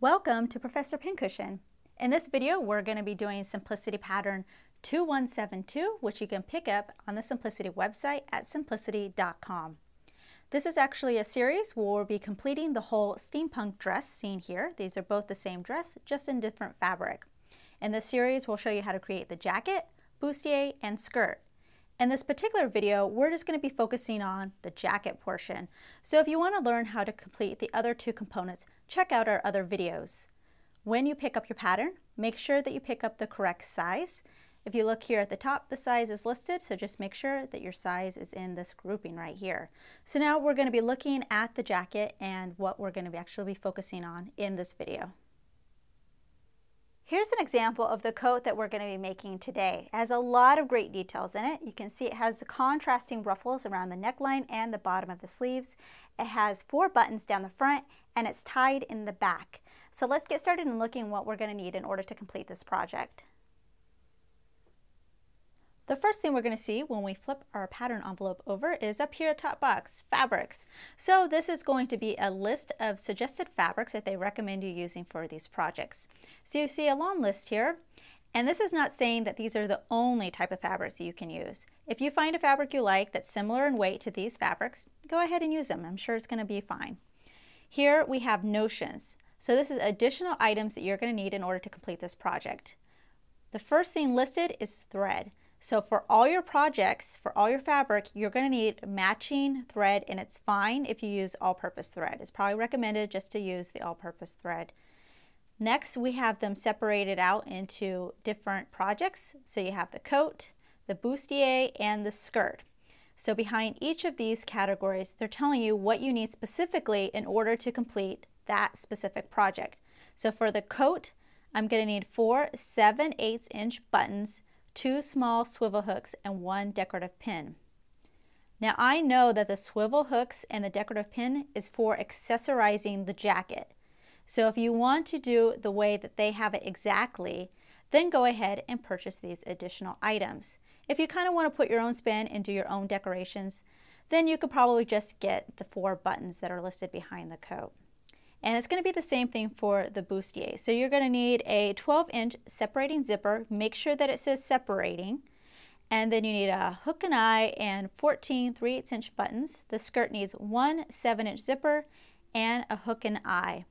Welcome to Professor Pincushion. In this video, we're going to be doing Simplicity Pattern 2172, which you can pick up on the Simplicity website at simplicity.com. This is actually a series where we'll be completing the whole steampunk dress seen here. These are both the same dress, just in different fabric. In this series, we'll show you how to create the jacket, bustier, and skirt. In this particular video, we're just going to be focusing on the jacket portion. So if you want to learn how to complete the other two components, check out our other videos. When you pick up your pattern, make sure that you pick up the correct size. If you look here at the top, the size is listed, so just make sure that your size is in this grouping right here. So now we're going to be looking at the jacket and what we're going to actually be focusing on in this video. Here's an example of the coat that we're going to be making today. It has a lot of great details in it. You can see it has the contrasting ruffles around the neckline and the bottom of the sleeves. It has 4 buttons down the front and it's tied in the back. So let's get started in looking what we're going to need in order to complete this project. The first thing we're going to see when we flip our pattern envelope over is up here at top box, fabrics. So this is going to be a list of suggested fabrics that they recommend you using for these projects. So you see a long list here, and this is not saying that these are the only type of fabrics you can use. If you find a fabric you like that's similar in weight to these fabrics, go ahead and use them. I'm sure it's going to be fine. Here we have notions. So this is additional items that you're going to need in order to complete this project. The first thing listed is thread. So for all your projects, for all your fabric, you're going to need matching thread, and it's fine if you use all-purpose thread. It's probably recommended just to use the all-purpose thread. Next, we have them separated out into different projects. So you have the coat, the bustier, and the skirt. So behind each of these categories, they're telling you what you need specifically in order to complete that specific project. So for the coat, I'm going to need 4 7/8" buttons, 2 small swivel hooks, and 1 decorative pin. Now I know that the swivel hooks and the decorative pin is for accessorizing the jacket. So if you want to do the way that they have it exactly, then go ahead and purchase these additional items. If you kind of want to put your own spin and do your own decorations, then you could probably just get the 4 buttons that are listed behind the coat. And it's going to be the same thing for the bustier. So you're going to need a 12" separating zipper. Make sure that it says separating. And then you need a hook and eye and 14 3/8" buttons. The skirt needs 1 7" zipper and a hook and eye.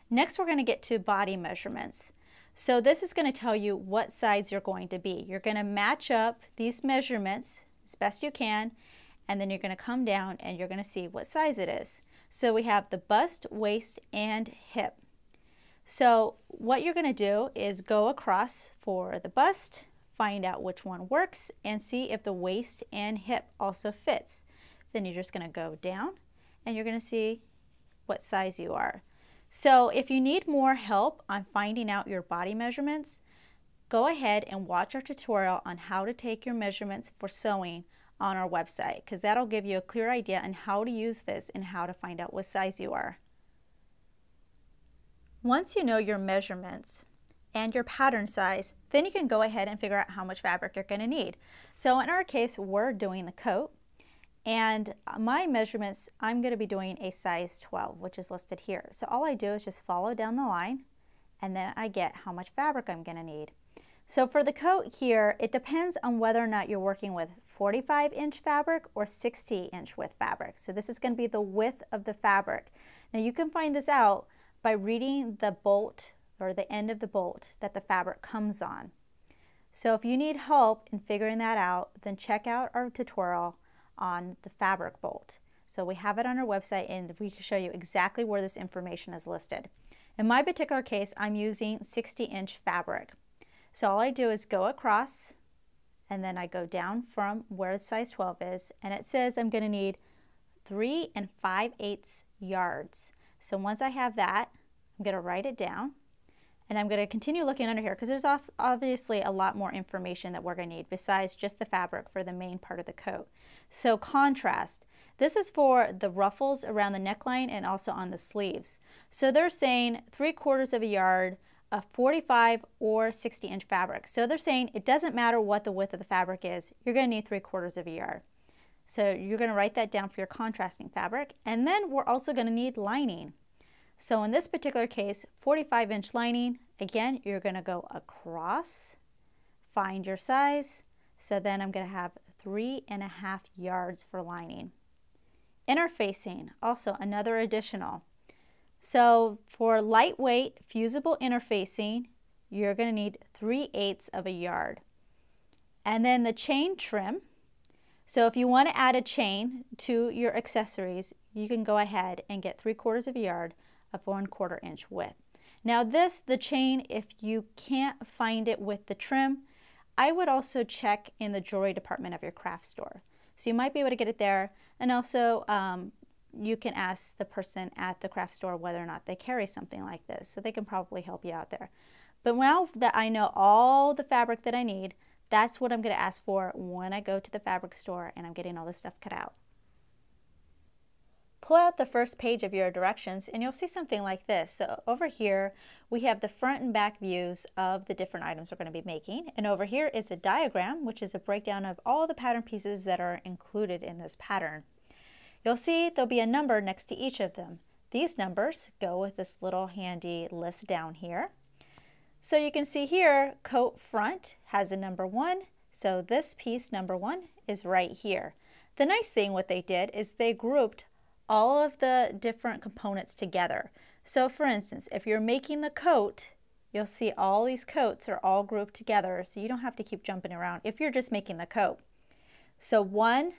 Next, we're going to get to body measurements. So this is going to tell you what size you're going to be. You're going to match up these measurements as best you can, and then you're going to come down and you're going to see what size it is. So we have the bust, waist, and hip. So what you're going to do is go across for the bust, find out which one works, and see if the waist and hip also fits. Then you're just going to go down and you're going to see what size you are. So if you need more help on finding out your body measurements, go ahead and watch our tutorial on how to take your measurements for sewing on our website, because that'll give you a clear idea on how to use this and how to find out what size you are. Once you know your measurements and your pattern size, then you can go ahead and figure out how much fabric you're going to need. So in our case, we're doing the coat, and my measurements, I'm going to be doing a size 12, which is listed here. So all I do is just follow down the line, and then I get how much fabric I'm going to need. So for the coat here, it depends on whether or not you're working with 45" fabric or 60" width fabric. So this is going to be the width of the fabric. Now you can find this out by reading the bolt or the end of the bolt that the fabric comes on. So if you need help in figuring that out, then check out our tutorial on the fabric bolt. So we have it on our website, and we can show you exactly where this information is listed. In my particular case, I'm using 60" fabric. So all I do is go across, and then I go down from where size 12 is, and it says I'm going to need 3 5/8 yards. So once I have that, I'm going to write it down, and I'm going to continue looking under here because there's obviously a lot more information that we're going to need besides just the fabric for the main part of the coat. So contrast. This is for the ruffles around the neckline and also on the sleeves. So they're saying 3/4 yard, a 45 or 60" fabric. So they're saying it doesn't matter what the width of the fabric is, you're going to need 3/4 yard. So you're going to write that down for your contrasting fabric. And then we're also going to need lining. So in this particular case, 45-inch lining, again, you're going to go across, find your size. So then I'm going to have 3.5 yards for lining. Interfacing, also another additional. So for lightweight fusible interfacing, you're going to need 3/8 of a yard. And then the chain trim. So if you want to add a chain to your accessories, you can go ahead and get 3/4 of a yard of 1/4 inch width. Now the chain, if you can't find it with the trim, I would also check in the jewelry department of your craft store. So you might be able to get it there. And also you can ask the person at the craft store whether or not they carry something like this. So they can probably help you out there. But now that I know all the fabric that I need, that's what I'm going to ask for when I go to the fabric store and I'm getting all this stuff cut out. Pull out the first page of your directions and you'll see something like this. So over here we have the front and back views of the different items we're going to be making. And over here is a diagram, which is a breakdown of all the pattern pieces that are included in this pattern. You'll see there'll be a number next to each of them. These numbers go with this little handy list down here. So you can see here, coat front has a number 1. So this piece, number 1, is right here. The nice thing what they did is they grouped all of the different components together. So for instance, if you're making the coat, you'll see all these coats are all grouped together, so you don't have to keep jumping around if you're just making the coat. So 1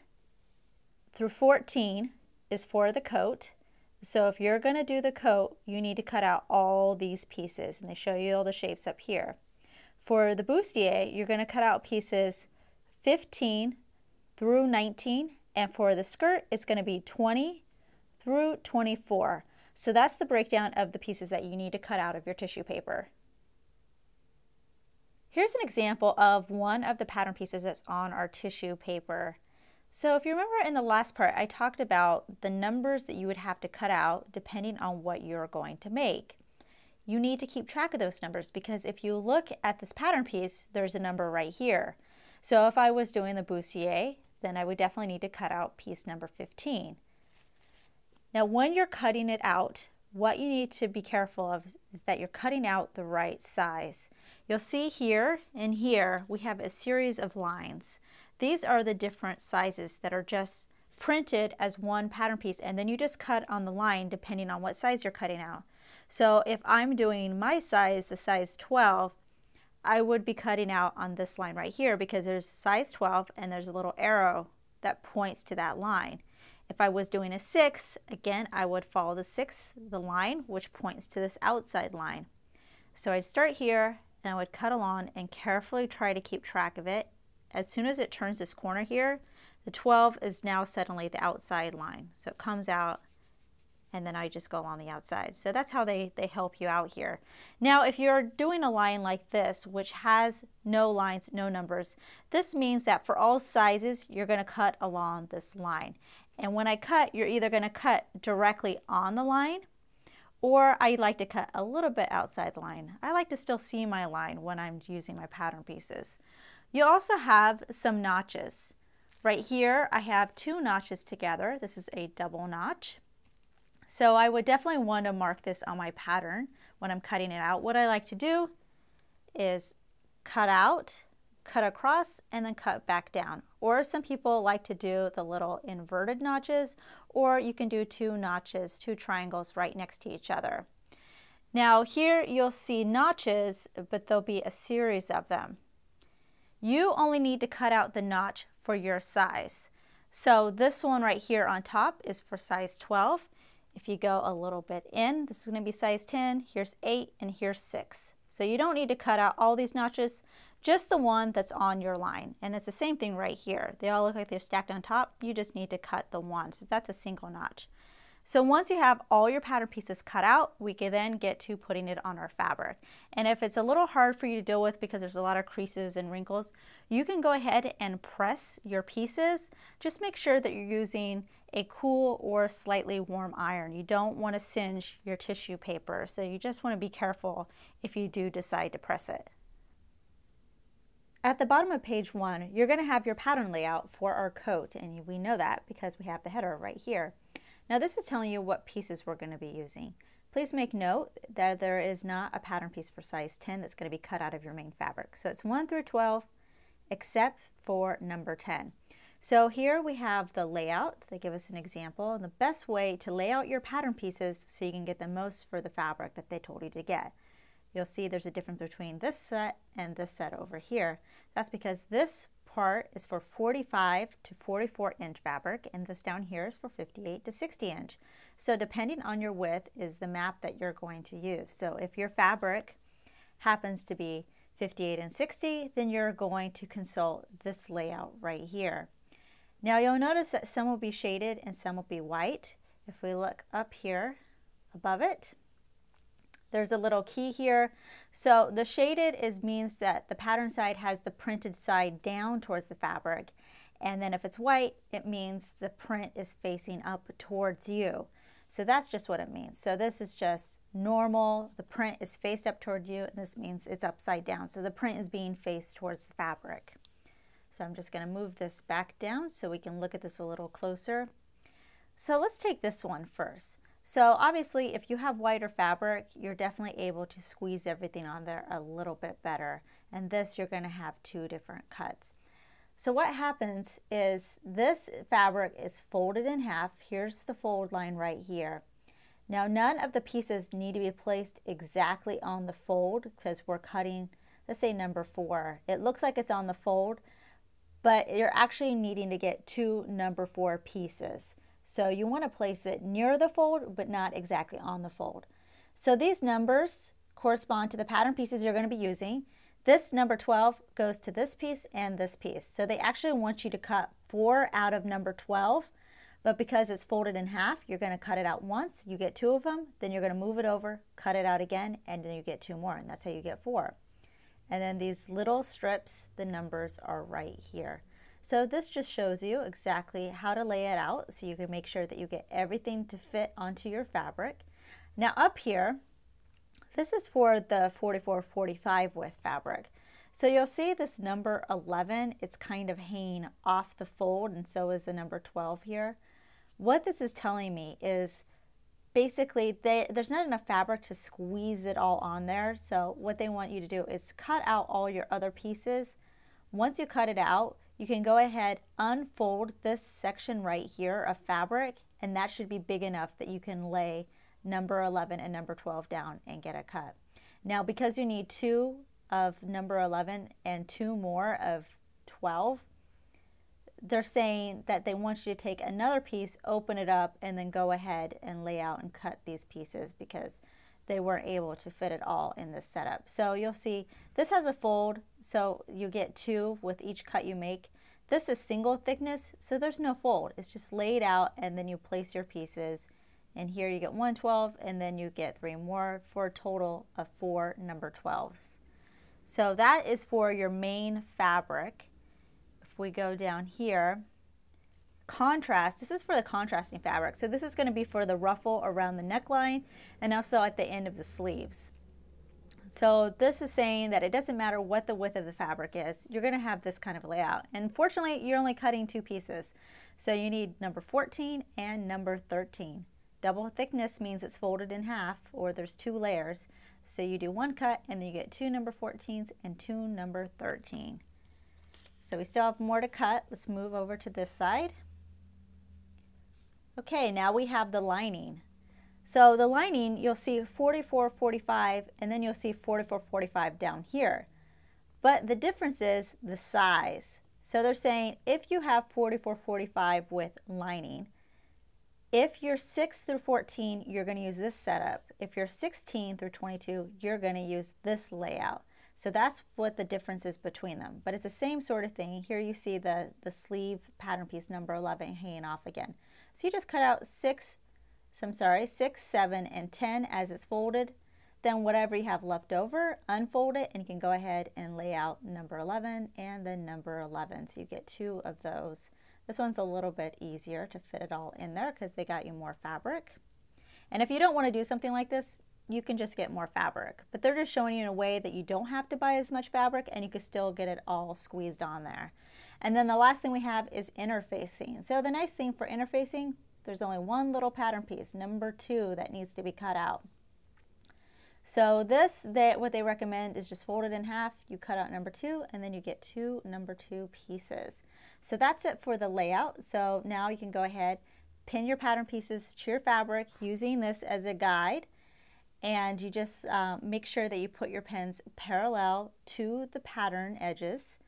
through 14 is for the coat. So if you're going to do the coat, you need to cut out all these pieces, and they show you all the shapes up here. For the bustier, you're going to cut out pieces 15 through 19, and for the skirt, it's going to be 20 through 24. So that's the breakdown of the pieces that you need to cut out of your tissue paper. Here's an example of one of the pattern pieces that's on our tissue paper. So if you remember in the last part, I talked about the numbers that you would have to cut out depending on what you're going to make. You need to keep track of those numbers because if you look at this pattern piece, there's a number right here. So if I was doing the bustier, then I would definitely need to cut out piece number 15. Now when you're cutting it out, what you need to be careful of is that you're cutting out the right size. You'll see here and here we have a series of lines. These are the different sizes that are just printed as one pattern piece, and then you just cut on the line depending on what size you're cutting out. So if I'm doing my size, the size 12, I would be cutting out on this line right here because there's size 12 and there's a little arrow that points to that line. If I was doing a 6, again, I would follow the line which points to this outside line. So I'd start here and I would cut along and carefully try to keep track of it. As soon as it turns this corner here, the 12 is now suddenly the outside line. So it comes out and then I just go along the outside. So that's how they help you out here. Now if you're doing a line like this, which has no lines, no numbers, this means that for all sizes, you're going to cut along this line. And when I cut, you're either going to cut directly on the line, or I like to cut a little bit outside the line. I like to still see my line when I'm using my pattern pieces. You also have some notches. Right here, I have 2 notches together. This is a double notch. So I would definitely want to mark this on my pattern when I'm cutting it out. What I like to do is cut out, cut across, and then cut back down. Or some people like to do the little inverted notches, or you can do 2 notches, 2 triangles right next to each other. Now here you'll see notches, but there'll be a series of them. You only need to cut out the notch for your size. So this one right here on top is for size 12. If you go a little bit in, this is going to be size 10, here's 8, and here's 6. So you don't need to cut out all these notches, just the one that's on your line. And it's the same thing right here. They all look like they're stacked on top. You just need to cut the one. So that's a single notch. So once you have all your pattern pieces cut out, we can then get to putting it on our fabric. And if it's a little hard for you to deal with because there's a lot of creases and wrinkles, you can go ahead and press your pieces. Just make sure that you're using a cool or slightly warm iron. You don't want to singe your tissue paper, so you just want to be careful if you do decide to press it. At the bottom of page 1, you're going to have your pattern layout for our coat, and we know that because we have the header right here. Now this is telling you what pieces we're going to be using. Please make note that there is not a pattern piece for size 10 that's going to be cut out of your main fabric. So it's 1 through 12 except for number 10. So here we have the layout. They give us an example, and the best way to lay out your pattern pieces so you can get the most for the fabric that they told you to get. You'll see there's a difference between this set and this set over here. That's because this part is for 45 to 44 inch fabric, and this down here is for 58 to 60 inch. So depending on your width is the map that you're going to use. So if your fabric happens to be 58 and 60, then you're going to consult this layout right here. Now you'll notice that some will be shaded and some will be white. If we look up here above it, there's a little key here. So the shaded means that the pattern side has the printed side down towards the fabric. And then if it's white, it means the print is facing up towards you. So that's just what it means. So this is just normal. The print is faced up toward you, and this means it's upside down. So the print is being faced towards the fabric. So I'm just going to move this back down so we can look at this a little closer. So let's take this one first. So obviously if you have whiter fabric, you're definitely able to squeeze everything on there a little bit better. And this, you're going to have two different cuts. So what happens is this fabric is folded in half. Here's the fold line right here. Now none of the pieces need to be placed exactly on the fold because we're cutting, let's say number 4. It looks like it's on the fold, but you're actually needing to get 2 number 4 pieces. So you want to place it near the fold, but not exactly on the fold. So these numbers correspond to the pattern pieces you're going to be using. This number 12 goes to this piece and this piece. So they actually want you to cut 4 out of number 12, but because it's folded in half, you're going to cut it out once, you get 2 of them, then you're going to move it over, cut it out again, and then you get 2 more, and that's how you get 4. And then these little strips, the numbers are right here. So this just shows you exactly how to lay it out so you can make sure that you get everything to fit onto your fabric. Now up here, this is for the 44-45 width fabric. So you'll see this number 11, it's kind of hanging off the fold, and so is the number 12 here. What this is telling me is basically there's not enough fabric to squeeze it all on there. So what they want you to do is cut out all your other pieces. Once you cut it out, you can go ahead, unfold this section right here of fabric, and that should be big enough that you can lay number 11 and number 12 down and get a cut. Now because you need 2 of number 11 and 2 more of 12, they're saying that they want you to take another piece, open it up, and then go ahead and lay out and cut these pieces because they weren't able to fit it all in this setup. So you'll see this has a fold, so you get 2 with each cut you make. This is single thickness, so there's no fold. It's just laid out, and then you place your pieces. And here you get 1 12, and then you get 3 more for a total of 4 number 12s. So that is for your main fabric. If we go down here, contrast, this is for the contrasting fabric. So this is going to be for the ruffle around the neckline and also at the end of the sleeves. So this is saying that it doesn't matter what the width of the fabric is, you're going to have this kind of layout. And fortunately, you're only cutting 2 pieces. So you need number 14 and number 13. Double thickness means it's folded in half, or there's 2 layers. So you do 1 cut and then you get 2 number 14s and 2 number 13. So we still have more to cut. Let's move over to this side. Okay, now we have the lining. So the lining, you'll see 44, 45, and then you'll see 44, 45 down here. But the difference is the size. So they're saying if you have 44, 45 with lining, if you're 6 through 14, you're going to use this setup. If you're 16 through 22, you're going to use this layout. So that's what the difference is between them. But it's the same sort of thing. Here you see the sleeve pattern piece number 11 hanging off again. So you just cut out 6, 7, and 10 as it's folded. Then whatever you have left over, unfold it, and you can go ahead and lay out number 11 and then number 11. So you get 2 of those. This one's a little bit easier to fit it all in there because they got you more fabric. And if you don't want to do something like this, you can just get more fabric. But they're just showing you in a way that you don't have to buy as much fabric and you can still get it all squeezed on there. And then the last thing we have is interfacing. So the nice thing for interfacing, there's only one little pattern piece, number 2, that needs to be cut out. So what they recommend is just fold it in half, you cut out number 2, and then you get 2 number 2 pieces. So that's it for the layout. So now you can go ahead, pin your pattern pieces to your fabric using this as a guide, and you just make sure that you put your pins parallel to the pattern edges.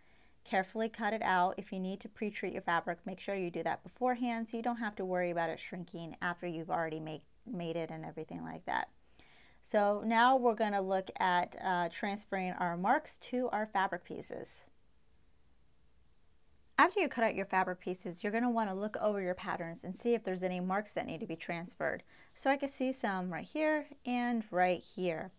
Carefully cut it out. If you need to pre-treat your fabric, make sure you do that beforehand so you don't have to worry about it shrinking after you've already made it and everything like that. So now we're going to look at transferring our marks to our fabric pieces. After you cut out your fabric pieces, you're going to want to look over your patterns and see if there's any marks that need to be transferred. So I can see some right here and right here.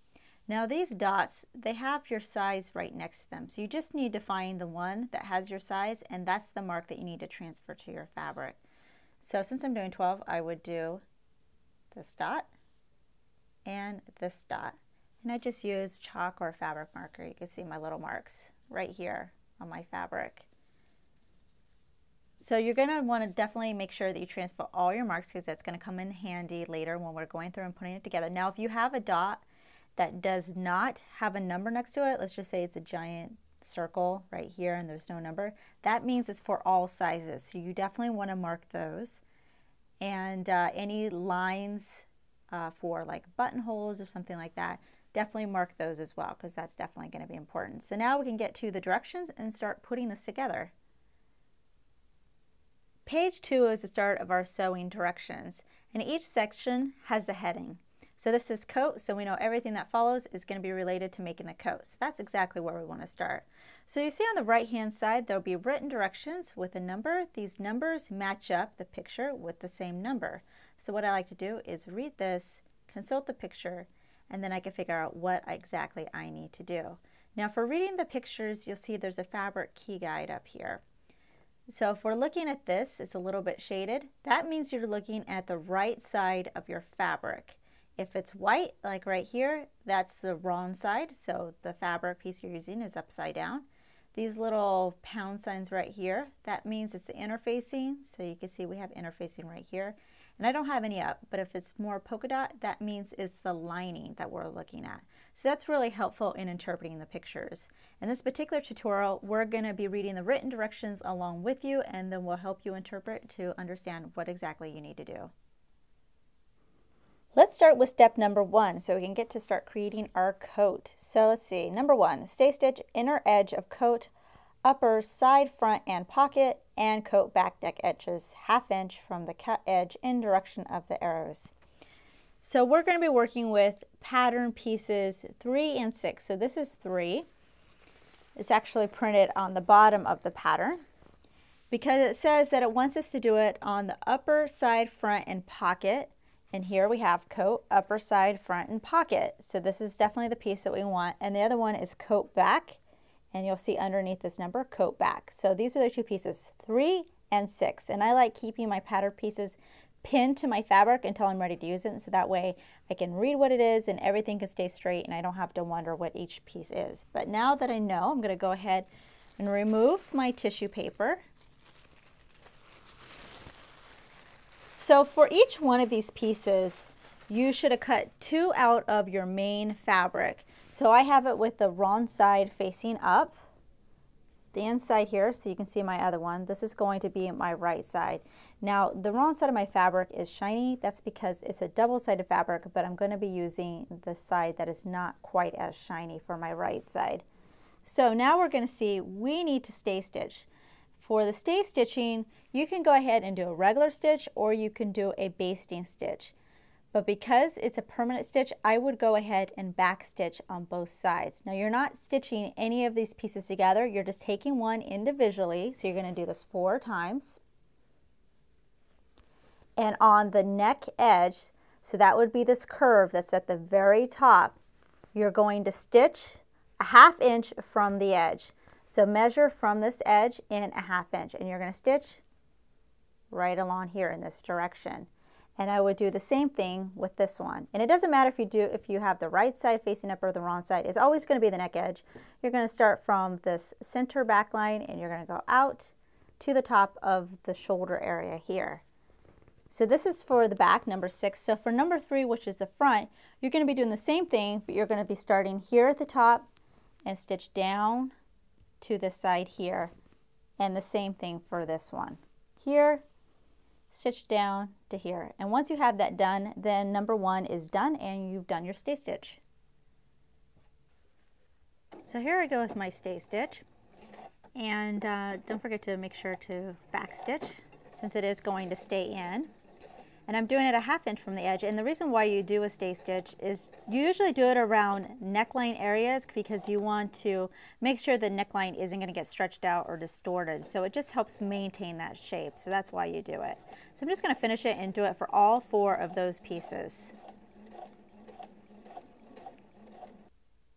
Now these dots, they have your size right next to them. So you just need to find the one that has your size, and that's the mark that you need to transfer to your fabric. So since I'm doing 12, I would do this dot and this dot. And I just use chalk or fabric marker. You can see my little marks right here on my fabric. So you're going to want to definitely make sure that you transfer all your marks, because that's going to come in handy later when we're going through and putting it together. Now if you have a dot that does not have a number next to it, let's just say it's a giant circle right here and there's no number, that means it's for all sizes. So you definitely want to mark those. And any lines for like buttonholes or something like that, definitely mark those as well, because that's definitely going to be important. So now we can get to the directions and start putting this together. Page 2 is the start of our sewing directions, and each section has a heading. So this is coat, so we know everything that follows is going to be related to making the coat. So that's exactly where we want to start. So you see on the right hand side there will be written directions with a number. These numbers match up the picture with the same number. So what I like to do is read this, consult the picture, and then I can figure out what exactly I need to do. Now for reading the pictures, you'll see there's a fabric key guide up here. So if we're looking at this, it's a little bit shaded. That means you're looking at the right side of your fabric. If it's white, like right here, that's the wrong side. So the fabric piece you're using is upside down. These little pound signs right here, that means it's the interfacing. So you can see we have interfacing right here. And I don't have any up, but if it's more polka dot, that means it's the lining that we're looking at. So that's really helpful in interpreting the pictures. In this particular tutorial, we're going to be reading the written directions along with you, and then we'll help you interpret to understand what exactly you need to do. Let's start with step number 1 so we can get to start creating our coat. So let's see, number 1, stay stitch inner edge of coat, upper side, front, and pocket, and coat back deck edges 1/2 inch from the cut edge in direction of the arrows. So we're going to be working with pattern pieces 3 and 6. So this is 3. It's actually printed on the bottom of the pattern because it says that it wants us to do it on the upper side, front, and pocket. And here we have coat, upper side, front, and pocket. So this is definitely the piece that we want. And the other one is coat back. And you'll see underneath this number, coat back. So these are the 2 pieces, 3 and 6. And I like keeping my pattern pieces pinned to my fabric until I'm ready to use it. So that way I can read what it is and everything can stay straight and I don't have to wonder what each piece is. But now that I know, I'm going to go ahead and remove my tissue paper. So for each one of these pieces, you should have cut 2 out of your main fabric. So I have it with the wrong side facing up, the inside here, so you can see my other one. This is going to be my right side. Now the wrong side of my fabric is shiny. That's because it's a double-sided fabric, but I'm going to be using the side that is not quite as shiny for my right side. So now we're going to see we need to stay stitch. For the stay stitching, you can go ahead and do a regular stitch or you can do a basting stitch. But because it's a permanent stitch, I would go ahead and back stitch on both sides. Now you're not stitching any of these pieces together, you're just taking one individually. So you're going to do this 4 times. And on the neck edge, so that would be this curve that's at the very top, you're going to stitch a 1/2 inch from the edge. So measure from this edge in a 1/2 inch, and you're going to stitch right along here in this direction. And I would do the same thing with this one. And it doesn't matter if you have the right side facing up or the wrong side. It's always going to be the neck edge. You're going to start from this center back line and you're going to go out to the top of the shoulder area here. So this is for the back, number 6. So for number 3, which is the front, you're going to be doing the same thing, but you're going to be starting here at the top and stitch down to the side here. And the same thing for this one. Here, stitch down to here. And once you have that done, then number 1 is done and you've done your stay stitch. So here I go with my stay stitch. And don't forget to make sure to back stitch since it is going to stay in. And I'm doing it a 1/2 inch from the edge. And the reason why you do a stay stitch is you usually do it around neckline areas because you want to make sure the neckline isn't going to get stretched out or distorted. So it just helps maintain that shape. So that's why you do it. So I'm just going to finish it and do it for all 4 of those pieces.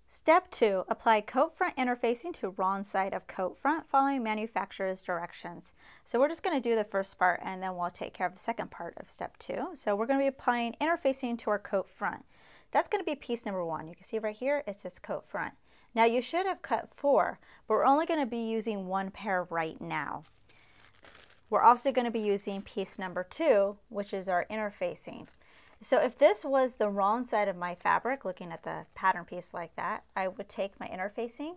Step 2, apply coat front interfacing to wrong side of coat front following manufacturer's directions. So we're just going to do the first part and then we'll take care of the second part of step 2. So we're going to be applying interfacing to our coat front. That's going to be piece number 1. You can see right here it says coat front. Now you should have cut 4, but we're only going to be using 1 pair right now. We're also going to be using piece number 2, which is our interfacing. So if this was the wrong side of my fabric, looking at the pattern piece like that, I would take my interfacing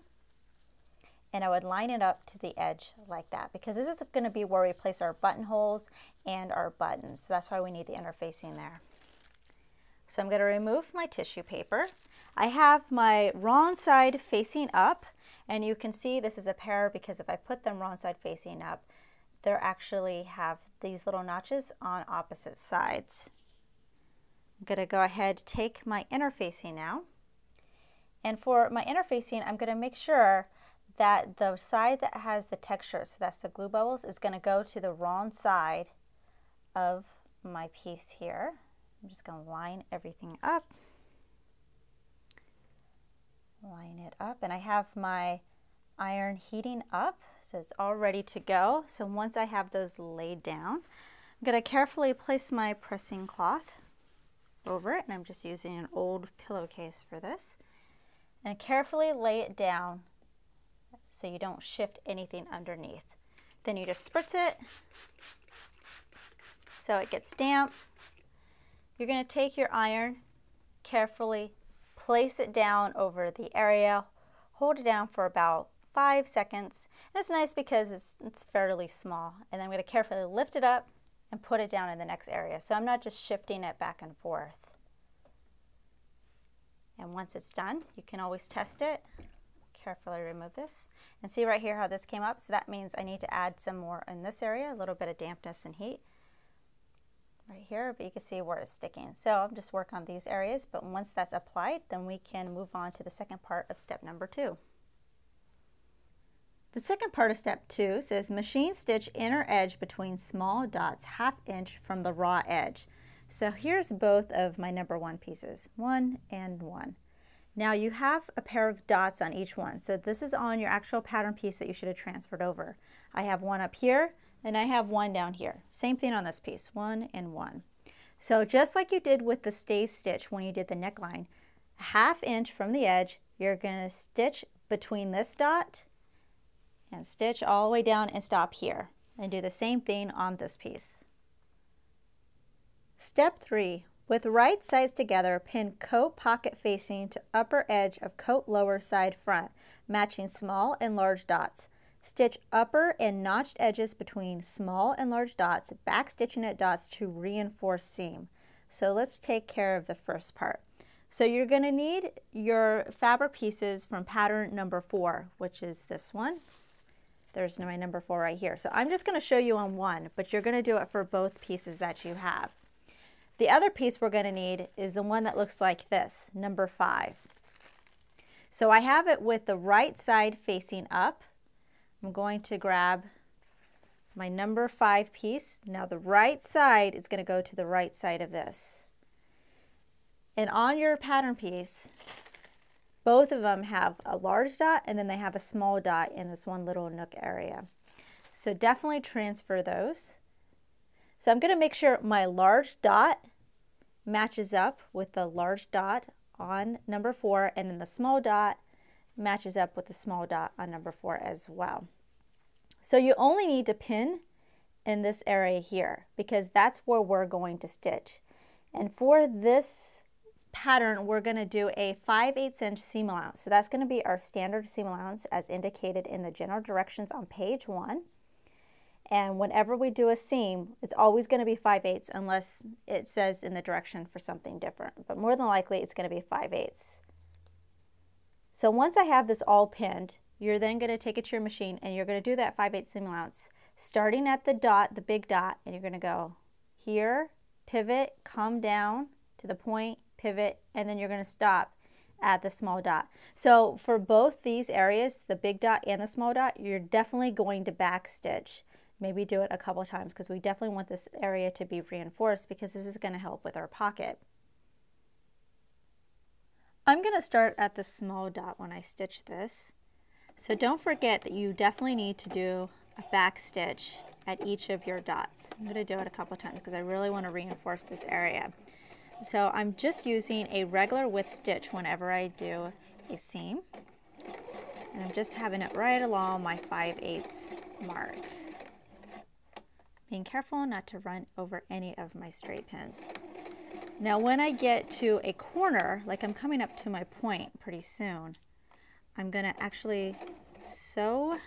and I would line it up to the edge like that because this is going to be where we place our buttonholes and our buttons. So that's why we need the interfacing there. So I'm going to remove my tissue paper. I have my wrong side facing up and you can see this is a pair because if I put them wrong side facing up, they actually have these little notches on opposite sides. I'm going to go ahead, take my interfacing now. And for my interfacing, I'm going to make sure that the side that has the texture, so that's the glue bubbles, is going to go to the wrong side of my piece here. I'm just going to line everything up. Line it up. And I have my iron heating up, so it's all ready to go. So once I have those laid down, I'm going to carefully place my pressing cloth over it, and I'm just using an old pillowcase for this, and carefully lay it down so you don't shift anything underneath. Then you just spritz it so it gets damp. You're going to take your iron, carefully place it down over the area, hold it down for about 5 seconds, and it's nice because it's fairly small, and then I'm going to carefully lift it up and put it down in the next area. So I'm not just shifting it back and forth. And once it's done, you can always test it. Carefully remove this. And see right here how this came up? So that means I need to add some more in this area, a little bit of dampness and heat. Right here, but you can see where it's sticking. So I'll just work on these areas, but once that's applied, then we can move on to the second part of step number 2. The second part of step 2 says machine stitch inner edge between small dots 1/2 inch from the raw edge. So here's both of my number 1 pieces, 1 and 1. Now you have a pair of dots on each one. So this is on your actual pattern piece that you should have transferred over. I have 1 up here and I have 1 down here. Same thing on this piece, 1 and 1. So just like you did with the stay stitch when you did the neckline, 1/2 inch from the edge, you're going to stitch between this dot and stitch all the way down and stop here, and do the same thing on this piece. Step 3, with right sides together, pin coat pocket facing to upper edge of coat lower side front, matching small and large dots. Stitch upper and notched edges between small and large dots, back stitching at dots to reinforce seam. So let's take care of the first part. So you're going to need your fabric pieces from pattern number 4, which is this one. There's my number 4 right here. So I'm just going to show you on 1, but you're going to do it for both pieces that you have. The other piece we're going to need is the one that looks like this, number 5. So I have it with the right side facing up. I'm going to grab my number 5 piece. Now the right side is going to go to the right side of this. And on your pattern piece, both of them have a large dot and then they have a small dot in this one little nook area. So definitely transfer those. So I'm going to make sure my large dot matches up with the large dot on number 4, and then the small dot matches up with the small dot on number 4 as well. So you only need to pin in this area here because that's where we're going to stitch. And for this pattern, we're going to do a 5/8 inch seam allowance. So that's going to be our standard seam allowance as indicated in the general directions on page 1. And whenever we do a seam, it's always going to be 5/8 unless it says in the direction for something different. But more than likely, it's going to be 5/8. So once I have this all pinned, you're then going to take it to your machine and you're going to do that 5/8 seam allowance, starting at the dot, the big dot, and you're going to go here, pivot, come down to the point, pivot, and then you're going to stop at the small dot. So for both these areas, the big dot and the small dot, you're definitely going to back stitch. Maybe do it a couple times because we definitely want this area to be reinforced because this is going to help with our pocket. I'm going to start at the small dot when I stitch this. So don't forget that you definitely need to do a back stitch at each of your dots. I'm going to do it a couple times because I really want to reinforce this area. So I'm just using a regular width stitch whenever I do a seam. And I'm just having it right along my 5/8 mark. Being careful not to run over any of my straight pins. Now when I get to a corner, like I'm coming up to my point pretty soon, I'm going to actually sew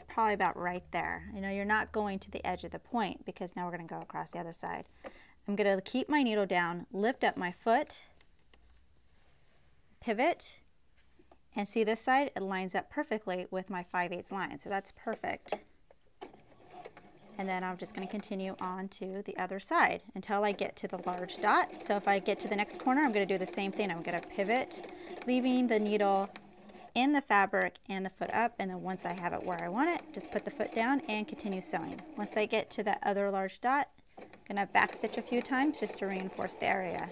probably about right there. You know, you're not going to the edge of the point because now we're going to go across the other side. I'm going to keep my needle down, lift up my foot, pivot, and see this side, it lines up perfectly with my 5/8 line. So that's perfect. And then I'm just going to continue on to the other side until I get to the large dot. So if I get to the next corner, I'm going to do the same thing. I'm going to pivot, leaving the needle in the fabric and the foot up. And then once I have it where I want it, just put the foot down and continue sewing. Once I get to that other large dot, I'm going to back stitch a few times just to reinforce the area.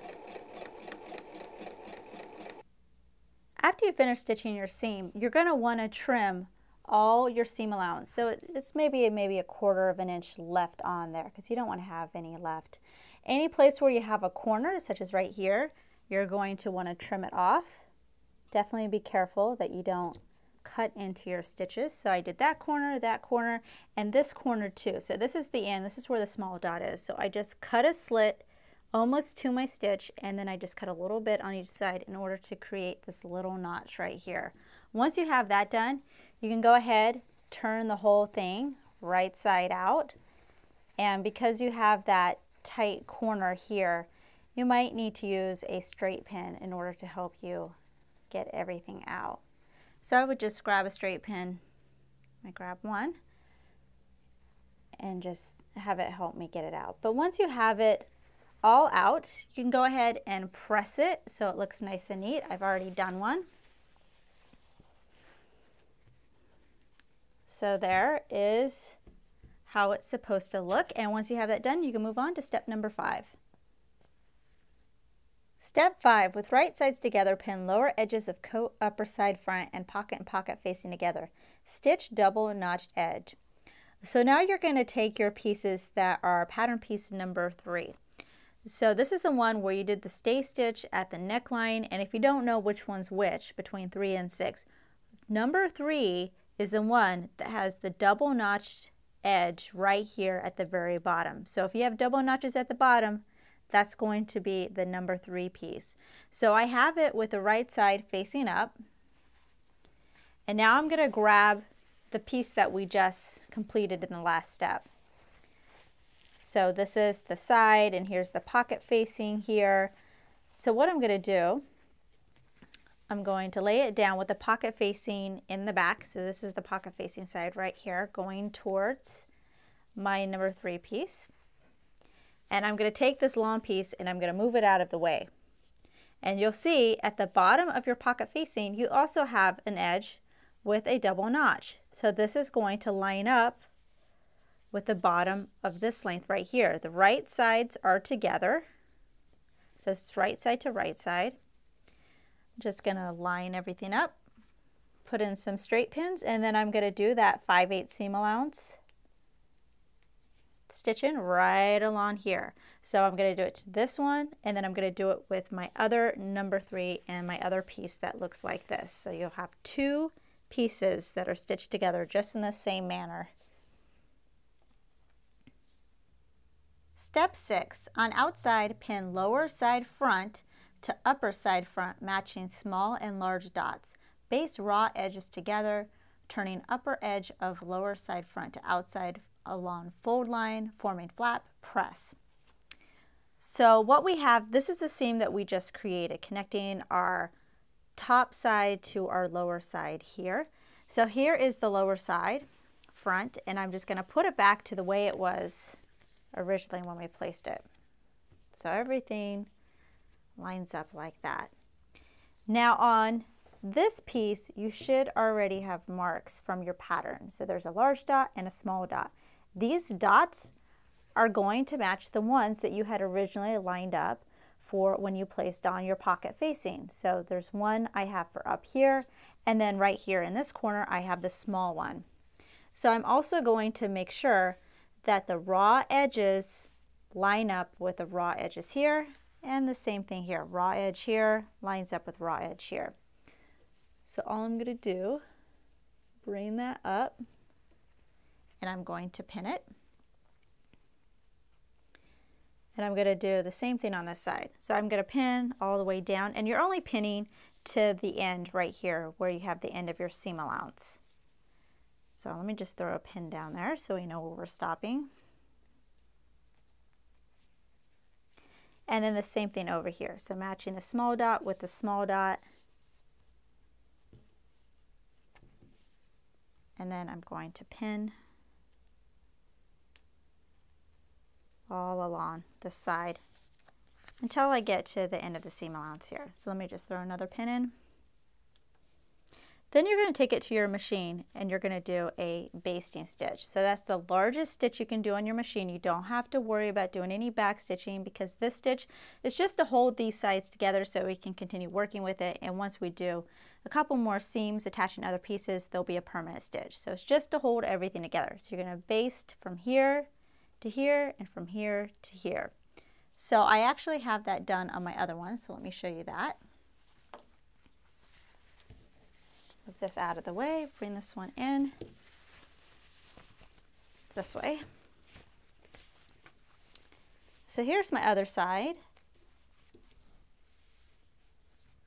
After you finish stitching your seam, you're going to want to trim all your seam allowance. So it's maybe a 1/4 of an inch left on there because you don't want to have any left. Any place where you have a corner, such as right here, you're going to want to trim it off. Definitely be careful that you don't cut into your stitches. So I did that corner, and this corner too. So this is the end. This is where the small dot is. So I just cut a slit almost to my stitch, and then I just cut a little bit on each side in order to create this little notch right here. Once you have that done, you can go ahead, turn the whole thing right side out. And because you have that tight corner here, you might need to use a straight pin in order to help you get everything out. So I would just grab a straight pin. I grab one and just have it help me get it out. But once you have it all out, you can go ahead and press it so it looks nice and neat. I've already done one. So there is how it's supposed to look. And once you have that done, you can move on to step number 5. Step 5, with right sides together, pin lower edges of coat, upper side, front, and pocket facing together. Stitch double notched edge. So now you're going to take your pieces that are pattern piece number 3. So this is the one where you did the stay stitch at the neckline, and if you don't know which one's which between 3 and 6, number 3 is the one that has the double notched edge right here at the very bottom. So if you have double notches at the bottom, that's going to be the number 3 piece. So I have it with the right side facing up, and now I'm going to grab the piece that we just completed in the last step. So this is the side, and here's the pocket facing here. So what I'm going to do, I'm going to lay it down with the pocket facing in the back. So this is the pocket facing side right here going towards my number 3 piece. And I'm going to take this long piece and I'm going to move it out of the way. And you'll see at the bottom of your pocket facing, you also have an edge with a double notch. So this is going to line up with the bottom of this length right here. The right sides are together. So it's right side to right side. I'm just going to line everything up, put in some straight pins, and then I'm going to do that 5/8 seam allowance stitching right along here. So I'm going to do it to this one, and then I'm going to do it with my other number 3 and my other piece that looks like this. So you'll have 2 pieces that are stitched together just in the same manner. Step 6, on outside, pin lower side front to upper side front, matching small and large dots. Baste raw edges together, turning upper edge of lower side front to outside along fold line, forming flap, press. So what we have, this is the seam that we just created, connecting our top side to our lower side here. So here is the lower side front, and I'm just going to put it back to the way it was originally when we placed it. So everything lines up like that. Now on this piece, you should already have marks from your pattern. So there's a large dot and a small dot. These dots are going to match the ones that you had originally lined up for when you placed on your pocket facing. So there's one I have for up here, and then right here in this corner I have the small one. So I'm also going to make sure that the raw edges line up with the raw edges here, and the same thing here. Raw edge here lines up with raw edge here. So all I'm going to do, bring that up, and I'm going to pin it. And I'm going to do the same thing on this side. So I'm going to pin all the way down, and you're only pinning to the end right here where you have the end of your seam allowance. So let me just throw a pin down there so we know where we're stopping. And then the same thing over here. So matching the small dot with the small dot. And then I'm going to pin all along the side until I get to the end of the seam allowance here. So let me just throw another pin in. Then you're going to take it to your machine and you're going to do a basting stitch. So that's the largest stitch you can do on your machine. You don't have to worry about doing any back stitching because this stitch is just to hold these sides together so we can continue working with it. And once we do a couple more seams attaching other pieces, there'll be a permanent stitch. So it's just to hold everything together. So you're going to baste from here to here and from here to here. So I actually have that done on my other one, so let me show you that. Move this out of the way, bring this one in this way. So here's my other side.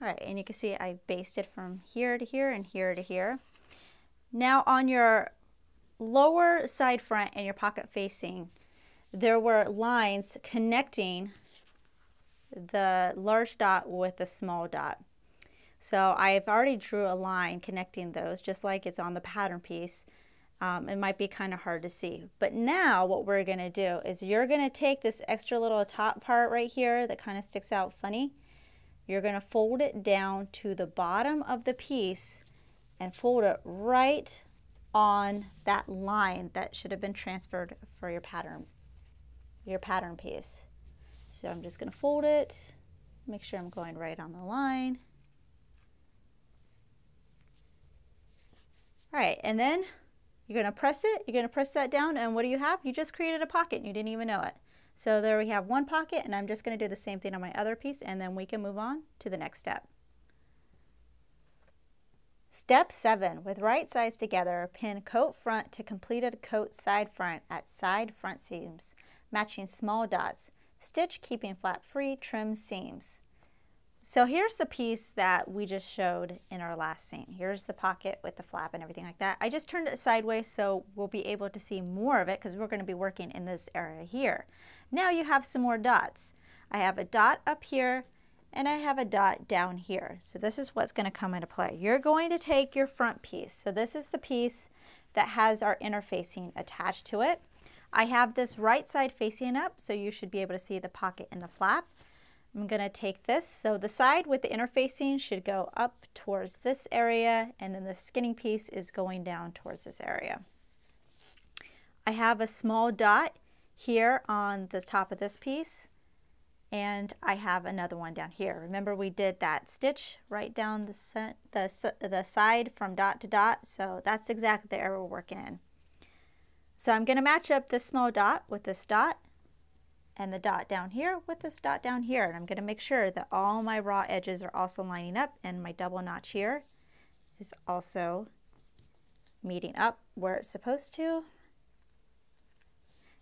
All right, and you can see I basted from here to here and here to here. Now on your lower side front and your pocket facing, there were lines connecting the large dot with the small dot. So I've already drew a line connecting those just like it's on the pattern piece. It might be kind of hard to see. But now what we're going to do is you're going to take this extra little top part right here that kind of sticks out funny. You're going to fold it down to the bottom of the piece and fold it right on that line that should have been transferred for your pattern piece. So I'm just going to fold it, make sure I'm going right on the line. All right, and then you're going to press it, you're going to press that down, and what do you have? You just created a pocket and you didn't even know it. So there we have one pocket, and I'm just going to do the same thing on my other piece, and then we can move on to the next step. Step 7, with right sides together, pin coat front to completed coat side front at side front seams, matching small dots. Stitch keeping flap free, trim seams. So here's the piece that we just showed in our last seam. Here's the pocket with the flap and everything like that. I just turned it sideways so we'll be able to see more of it because we're going to be working in this area here. Now you have some more dots. I have a dot up here and I have a dot down here. So this is what's going to come into play. You're going to take your front piece. So this is the piece that has our interfacing attached to it. I have this right side facing up, so you should be able to see the pocket and the flap. I'm going to take this, so the side with the interfacing should go up towards this area, and then the skinning piece is going down towards this area. I have a small dot here on the top of this piece, and I have another one down here. Remember we did that stitch right down the side from dot to dot, so that's exactly the area we're working in. So I'm going to match up this small dot with this dot, and the dot down here with this dot down here, and I'm going to make sure that all my raw edges are also lining up and my double notch here is also meeting up where it's supposed to.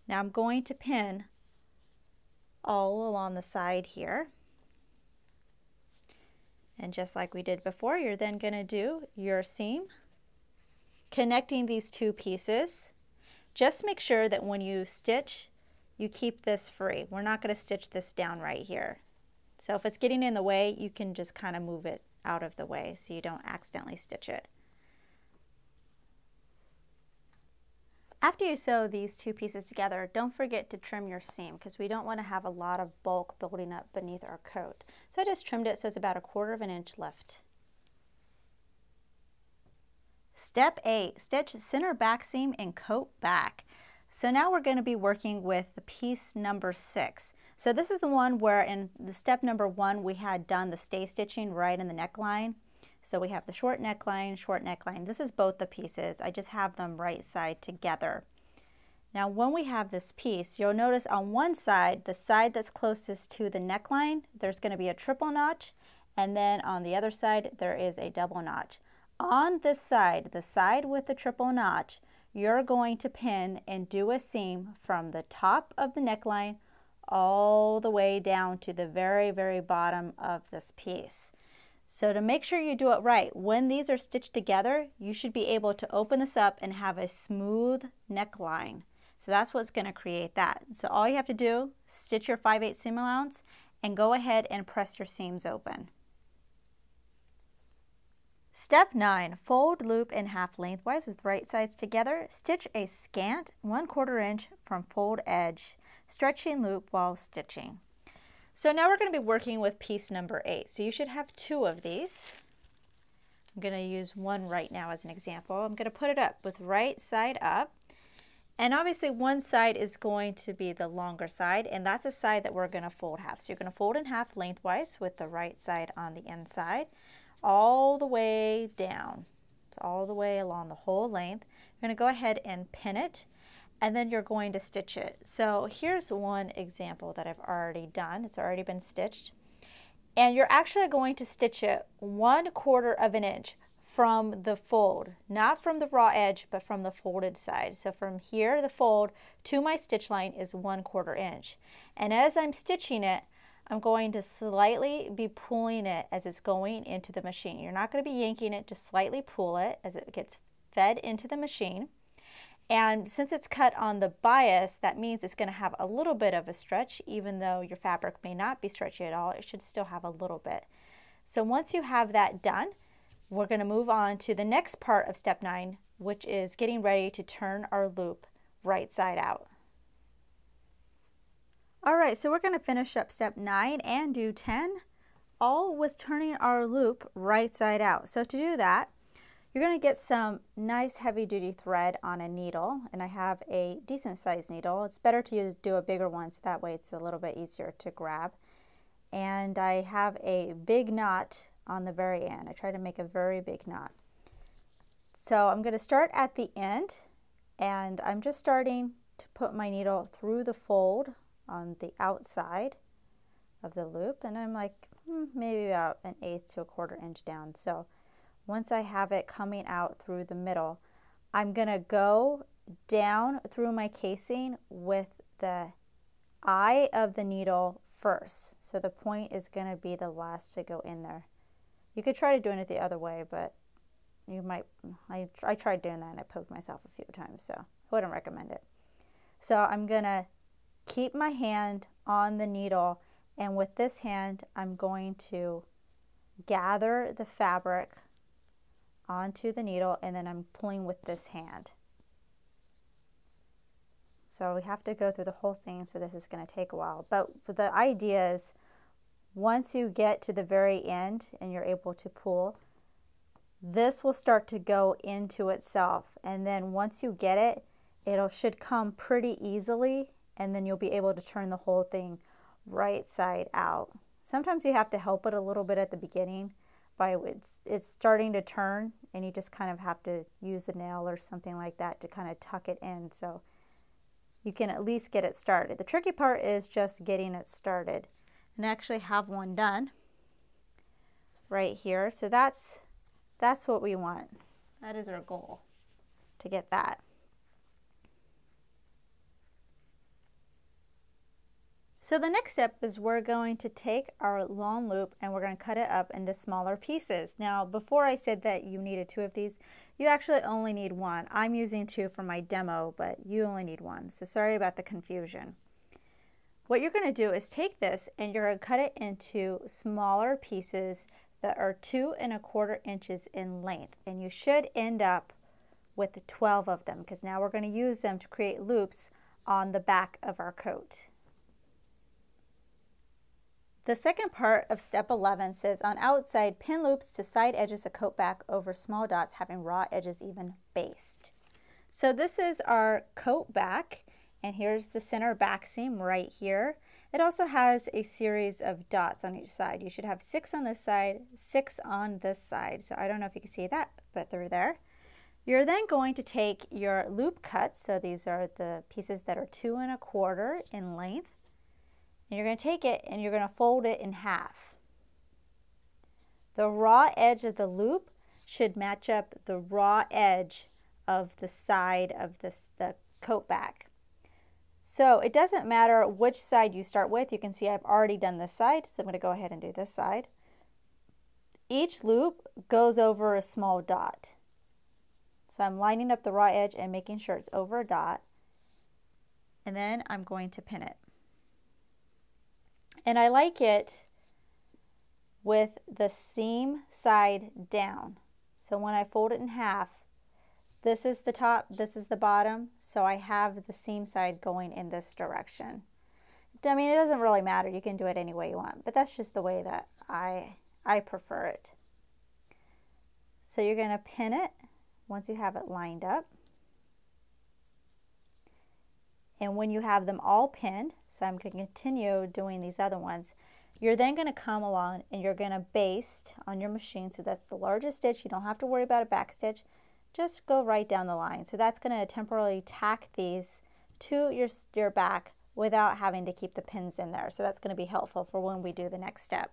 Now I'm going to pin all along the side here. And just like we did before, you're then going to do your seam, connecting these two pieces. Just make sure that when you stitch, you keep this free. We're not going to stitch this down right here. So if it's getting in the way, you can just kind of move it out of the way so you don't accidentally stitch it. After you sew these two pieces together, don't forget to trim your seam because we don't want to have a lot of bulk building up beneath our coat. So I just trimmed it so it's about 1/4 inch left. Step 8, stitch center back seam and coat back. So now we're going to be working with the piece number 6. So this is the one where in the step number 1 we had done the stay stitching right in the neckline. So we have the short neckline, short neckline. This is both the pieces. I just have them right side together. Now when we have this piece, you'll notice on one side, the side that's closest to the neckline, there's going to be a triple notch, and then on the other side there is a double notch. On this side, the side with the triple notch, you're going to pin and do a seam from the top of the neckline all the way down to the very, very bottom of this piece. So to make sure you do it right, when these are stitched together, you should be able to open this up and have a smooth neckline. So that's what's going to create that. So all you have to do, stitch your 5/8 seam allowance and go ahead and press your seams open. Step 9, fold loop in half lengthwise with right sides together. Stitch a scant 1/4 inch from fold edge, stretching loop while stitching. So now we're going to be working with piece number 8. So you should have 2 of these. I'm going to use one right now as an example. I'm going to put it up with right side up. And obviously one side is going to be the longer side, and that's a side that we're going to fold half. So you're going to fold in half lengthwise with the right side on the inside, all the way down. So all the way along the whole length. You're going to go ahead and pin it, and then you're going to stitch it. So here's one example that I've already done. It's already been stitched. And you're actually going to stitch it 1/4 inch from the fold, not from the raw edge, but from the folded side. So from here, the fold, to my stitch line is 1/4 inch. And as I'm stitching it, I'm going to slightly be pulling it as it's going into the machine. You're not going to be yanking it, just slightly pull it as it gets fed into the machine. And since it's cut on the bias, that means it's going to have a little bit of a stretch. Even though your fabric may not be stretchy at all, it should still have a little bit. So once you have that done, we're going to move on to the next part of step 9, which is getting ready to turn our loop right side out. All right, so we're going to finish up step 9 and do 10, all with turning our loop right side out. So to do that, you're going to get some nice heavy duty thread on a needle, and I have a decent sized needle. It's better to do a bigger one so that way it's a little bit easier to grab. And I have a big knot on the very end. I try to make a very big knot. So I'm going to start at the end, and I'm just starting to put my needle through the fold on the outside of the loop, and I'm like maybe about 1/8 to 1/4 inch down. So once I have it coming out through the middle, I'm going to go down through my casing with the eye of the needle first. So the point is going to be the last to go in there. You could try doing it the other way, but you might, I tried doing that and I poked myself a few times, so I wouldn't recommend it. So I'm going to keep my hand on the needle, and with this hand I'm going to gather the fabric onto the needle, and then I'm pulling with this hand. So we have to go through the whole thing, so this is going to take a while. But the idea is once you get to the very end and you're able to pull, this will start to go into itself, and then once you get it, it should come pretty easily, and then you'll be able to turn the whole thing right side out. Sometimes you have to help it a little bit at the beginning by it's starting to turn, and you just kind of have to use a nail or something like that to kind of tuck it in so you can at least get it started. The tricky part is just getting it started. And I actually have one done right here. So that's what we want. That is our goal, to get that. So the next step is we're going to take our long loop and we're going to cut it up into smaller pieces. Now before I said that you needed 2 of these, you actually only need 1. I'm using 2 for my demo, but you only need 1. So sorry about the confusion. What you're going to do is take this and you're going to cut it into smaller pieces that are 2 1/4 inches in length. And you should end up with 12 of them because now we're going to use them to create loops on the back of our coat. The second part of step 11 says on outside, pin loops to side edges of coat back over small dots having raw edges even based. So this is our coat back, and here's the center back seam right here. It also has a series of dots on each side. You should have 6 on this side, 6 on this side. So I don't know if you can see that, but they're there. You're then going to take your loop cuts, so these are the pieces that are 2 1/4 in length. And you're going to take it and you're going to fold it in half. The raw edge of the loop should match up the raw edge of the side of the coat back. So it doesn't matter which side you start with. You can see I've already done this side, so I'm going to go ahead and do this side. Each loop goes over a small dot. So I'm lining up the raw edge and making sure it's over a dot. And then I'm going to pin it. And I like it with the seam side down. So when I fold it in half, this is the top, this is the bottom, so I have the seam side going in this direction. I mean, it doesn't really matter, you can do it any way you want, but that's just the way that I prefer it. So you're going to pin it once you have it lined up. And when you have them all pinned, so I'm going to continue doing these other ones, you're then going to come along and you're going to baste on your machine. So that's the largest stitch. You don't have to worry about a back stitch. Just go right down the line. So that's going to temporarily tack these to your back without having to keep the pins in there. So that's going to be helpful for when we do the next step.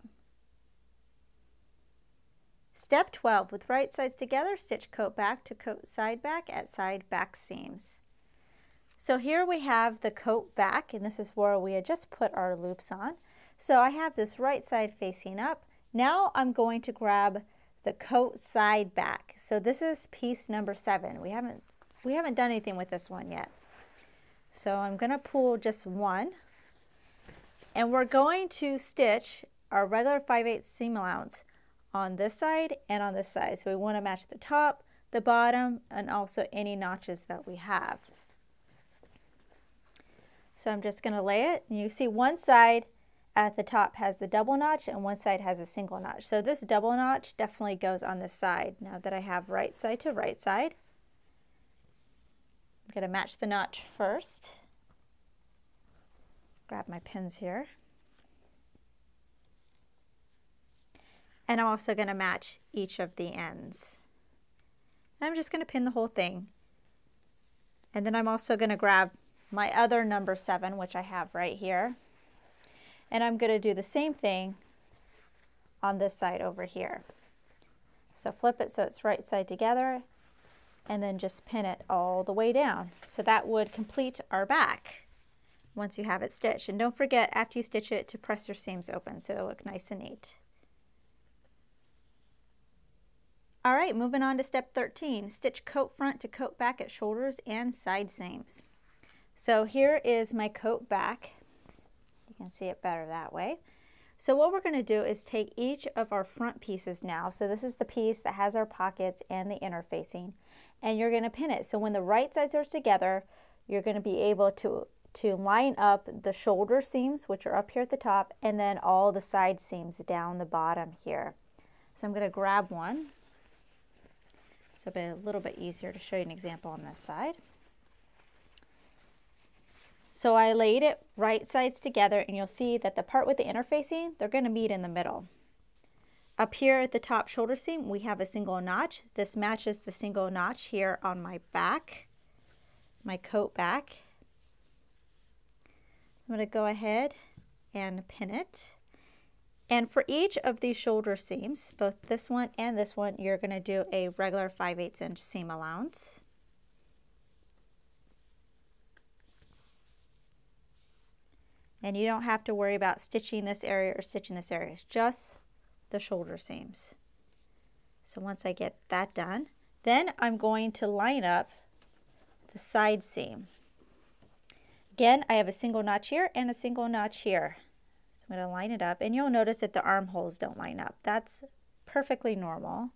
Step 12, with right sides together, stitch coat back to coat side back at side back seams. So here we have the coat back, and this is where we had just put our loops on. So I have this right side facing up. Now I'm going to grab the coat side back. So this is piece number 7. We haven't done anything with this one yet. So I'm going to pull just one, and we're going to stitch our regular 5/8 seam allowance on this side and on this side. So we want to match the top, the bottom, and also any notches that we have. So I'm just going to lay it, and you see one side at the top has the double notch and one side has a single notch. So this double notch definitely goes on this side. Now that I have right side to right side, I'm going to match the notch first. Grab my pins here. And I'm also going to match each of the ends. And I'm just going to pin the whole thing. And then I'm also going to grab my other number 7, which I have right here. And I'm going to do the same thing on this side over here. So flip it so it's right side together, and then just pin it all the way down. So that would complete our back once you have it stitched. And don't forget, after you stitch it, to press your seams open so it'll look nice and neat. All right, moving on to step 13. Stitch coat front to coat back at shoulders and side seams. So here is my coat back. You can see it better that way. So what we're going to do is take each of our front pieces now. So this is the piece that has our pockets and the interfacing, and you're going to pin it. So when the right sides are together, you're going to be able to line up the shoulder seams, which are up here at the top, and then all the side seams down the bottom here. So I'm going to grab one. So it'll be a little bit easier to show you an example on this side. So I laid it right sides together, and you'll see that the part with the interfacing, they're going to meet in the middle. Up here at the top shoulder seam, we have a single notch. This matches the single notch here on my back, my coat back. I'm going to go ahead and pin it. And for each of these shoulder seams, both this one and this one, you're going to do a regular 5/8 inch seam allowance. And you don't have to worry about stitching this area or stitching this area. It's just the shoulder seams. So once I get that done, then I'm going to line up the side seam. Again, I have a single notch here and a single notch here. So I'm going to line it up, and you'll notice that the armholes don't line up. That's perfectly normal.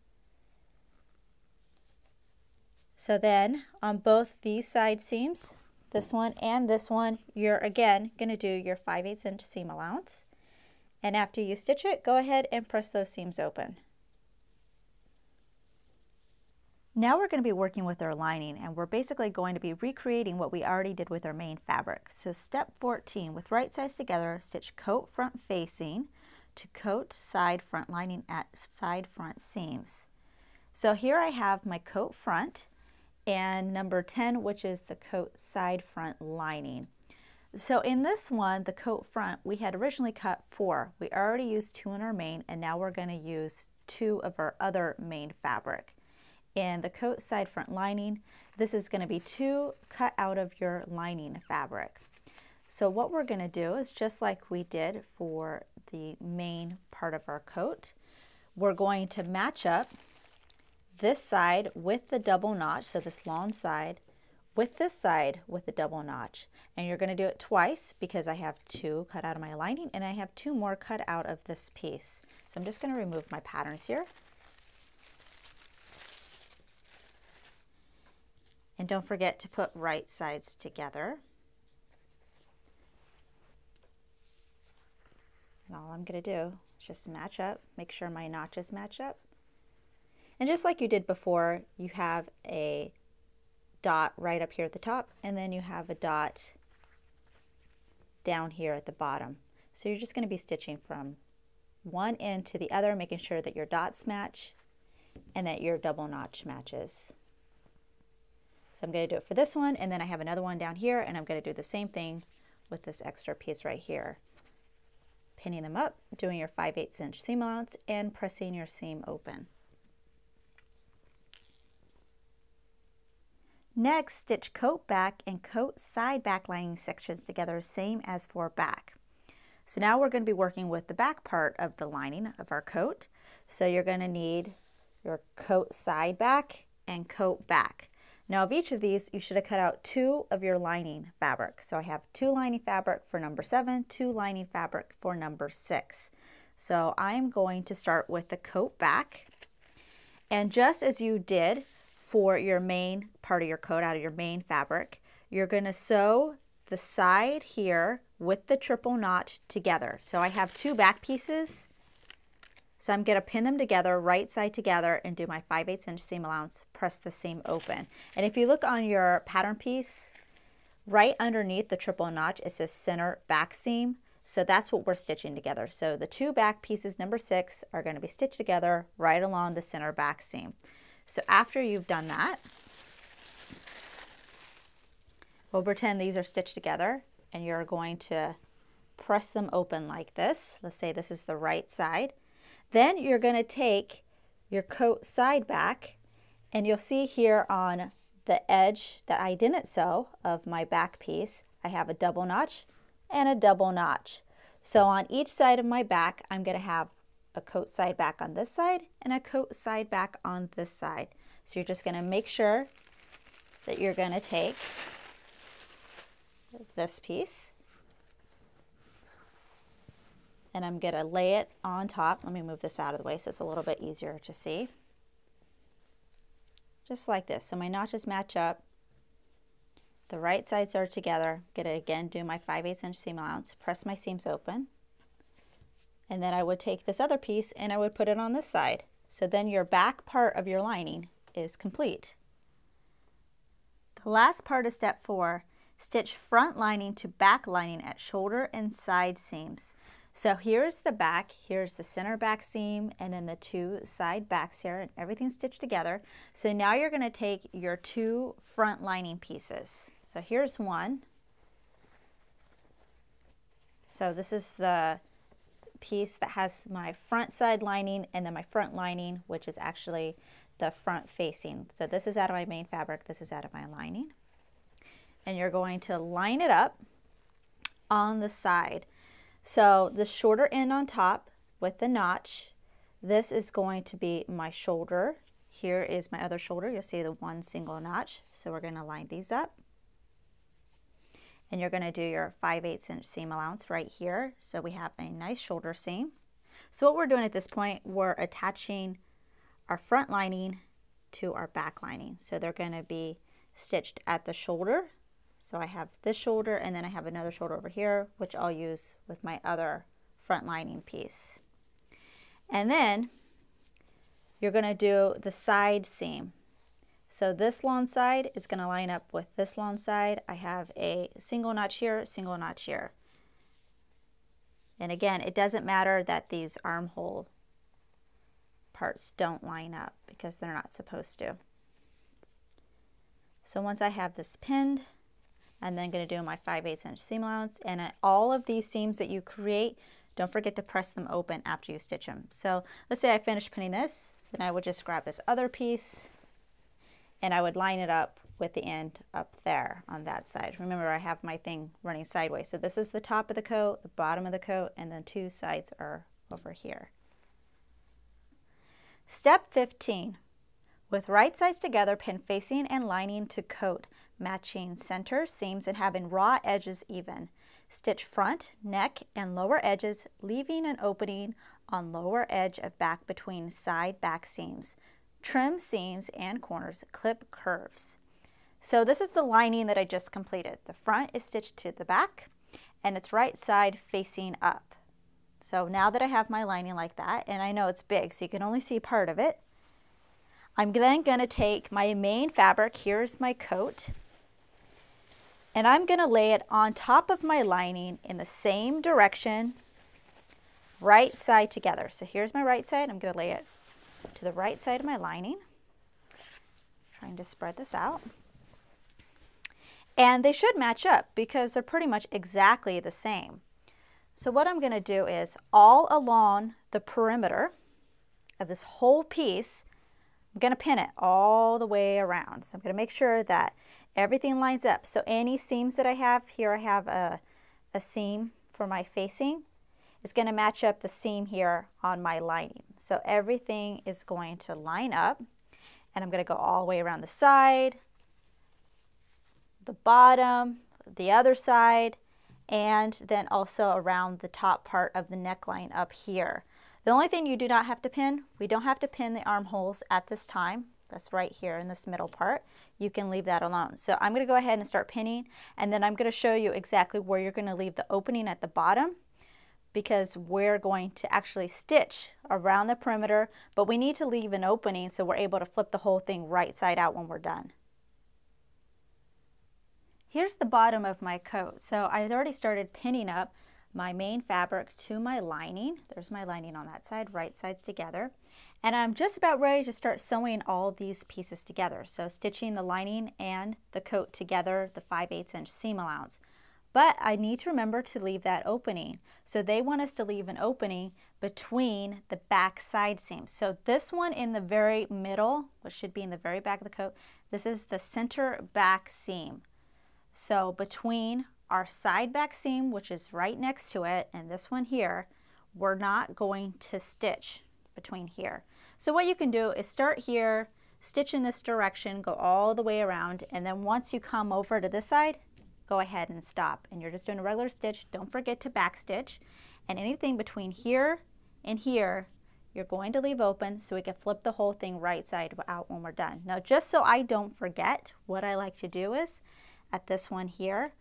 So then on both these side seams, this one and this one, you're again going to do your 5/8 inch seam allowance. And after you stitch it, go ahead and press those seams open. Now we're going to be working with our lining, and we're basically going to be recreating what we already did with our main fabric. So step 14, with right sides together, stitch coat front facing to coat side front lining at side front seams. So here I have my coat front and number 10, which is the coat side front lining. So in this one, the coat front, we had originally cut 4. We already used 2 in our main, and now we're going to use 2 of our other main fabric. In the coat side front lining, this is going to be 2 cut out of your lining fabric. So what we're going to do is just like we did for the main part of our coat, we're going to match up this side with the double notch, so this long side, with this side with the double notch. And you're going to do it twice because I have 2 cut out of my lining and I have 2 more cut out of this piece. So I'm just going to remove my patterns here. And don't forget to put right sides together. And all I'm going to do is just match up, make sure my notches match up. And just like you did before, you have a dot right up here at the top, and then you have a dot down here at the bottom. So you're just going to be stitching from one end to the other, making sure that your dots match and that your double notch matches. So I'm going to do it for this one, and then I have another one down here, and I'm going to do the same thing with this extra piece right here. Pinning them up, doing your 5/8 inch seam allowance, and pressing your seam open. Next, stitch coat back and coat side back lining sections together, same as for back. So now we're going to be working with the back part of the lining of our coat. So you're going to need your coat side back and coat back. Now of each of these, you should have cut out 2 of your lining fabric. So I have 2 lining fabric for number 7, 2 lining fabric for number 6. So I'm going to start with the coat back. And just as you did for your main part of your coat out of your main fabric, you're going to sew the side here with the triple notch together. So I have 2 back pieces, so I'm going to pin them together, right side together, and do my 5/8 inch seam allowance, press the seam open. And if you look on your pattern piece, right underneath the triple notch, it says center back seam. So that's what we're stitching together. So the 2 back pieces, number 6, are going to be stitched together right along the center back seam. So after you've done that, we'll pretend these are stitched together, and you're going to press them open like this. Let's say this is the right side. Then you're going to take your coat side back, and you'll see here on the edge that I didn't sew of my back piece, I have a double notch and a double notch. So on each side of my back, I'm going to have a coat side back on this side and a coat side back on this side. So you're just going to make sure that you're going to take this piece, and I'm going to lay it on top. Let me move this out of the way so it's a little bit easier to see. Just like this. So my notches match up. The right sides are together. I'm going to again do my 5/8 inch seam allowance, press my seams open, and then I would take this other piece and I would put it on this side. So then your back part of your lining is complete. The last part of step 4, stitch front lining to back lining at shoulder and side seams. So here's the back, here's the center back seam, and then the 2 side backs here, and everything's stitched together. So now you're going to take your 2 front lining pieces. So here's one. So this is the piece that has my front side lining, and then my front lining, which is actually the front facing. So this is out of my main fabric, this is out of my lining. And you're going to line it up on the side. So the shorter end on top with the notch, this is going to be my shoulder. Here is my other shoulder. You'll see the one single notch. So we're going to line these up. And you're going to do your 5/8 inch seam allowance right here. So we have a nice shoulder seam. So what we're doing at this point, we're attaching our front lining to our back lining. So they're going to be stitched at the shoulder. So I have this shoulder and then I have another shoulder over here, which I'll use with my other front lining piece. And then you're going to do the side seam. So this long side is going to line up with this long side. I have a single notch here, single notch here. And again, it doesn't matter that these armhole parts don't line up because they're not supposed to. So once I have this pinned, I'm then going to do my 5/8 inch seam allowance, and at all of these seams that you create, don't forget to press them open after you stitch them. So let's say I finished pinning this, then I would just grab this other piece and I would line it up with the end up there on that side. Remember, I have my thing running sideways. So this is the top of the coat, the bottom of the coat, and then two sides are over here. Step 15. With right sides together, pin facing and lining to coat, matching center seams and having raw edges even. Stitch front, neck, and lower edges, leaving an opening on lower edge of back between side back seams. Trim seams and corners, clip curves. So this is the lining that I just completed. The front is stitched to the back and it's right side facing up. So now that I have my lining like that, and I know it's big so you can only see part of it, I'm then going to take my main fabric, here's my coat, and I'm going to lay it on top of my lining in the same direction, right side together. So here's my right side, I'm going to lay it to the right side of my lining, trying to spread this out. And they should match up because they're pretty much exactly the same. So what I'm going to do is all along the perimeter of this whole piece, I'm going to pin it all the way around. So I'm going to make sure that everything lines up. So any seams that I have, here I have a seam for my facing. It's going to match up the seam here on my lining. So everything is going to line up, and I'm going to go all the way around the side, the bottom, the other side, and then also around the top part of the neckline up here. The only thing you do not have to pin, we don't have to pin the armholes at this time. That's right here in this middle part. You can leave that alone. So I'm going to go ahead and start pinning, and then I'm going to show you exactly where you're going to leave the opening at the bottom, because we're going to actually stitch around the perimeter, but we need to leave an opening so we're able to flip the whole thing right side out when we're done. Here's the bottom of my coat. So I've already started pinning up my main fabric to my lining. There's my lining on that side, right sides together. And I'm just about ready to start sewing all these pieces together. So stitching the lining and the coat together, the 5/8 inch seam allowance. But I need to remember to leave that opening. So they want us to leave an opening between the back side seams. So this one in the very middle, which should be in the very back of the coat, this is the center back seam. So between our side back seam, which is right next to it, and this one here, we're not going to stitch between here. So what you can do is start here, stitch in this direction, go all the way around, and then once you come over to this side, go ahead and stop. And you're just doing a regular stitch. Don't forget to back stitch. And anything between here and here, you're going to leave open so we can flip the whole thing right side out when we're done. Now, just so I don't forget, what I like to do is, at this one here,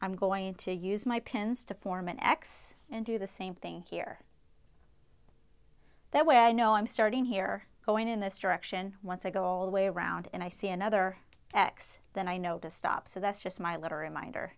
I'm going to use my pins to form an X and do the same thing here. That way I know I'm starting here, going in this direction. Once I go all the way around and I see another X, then I know to stop. So that's just my little reminder.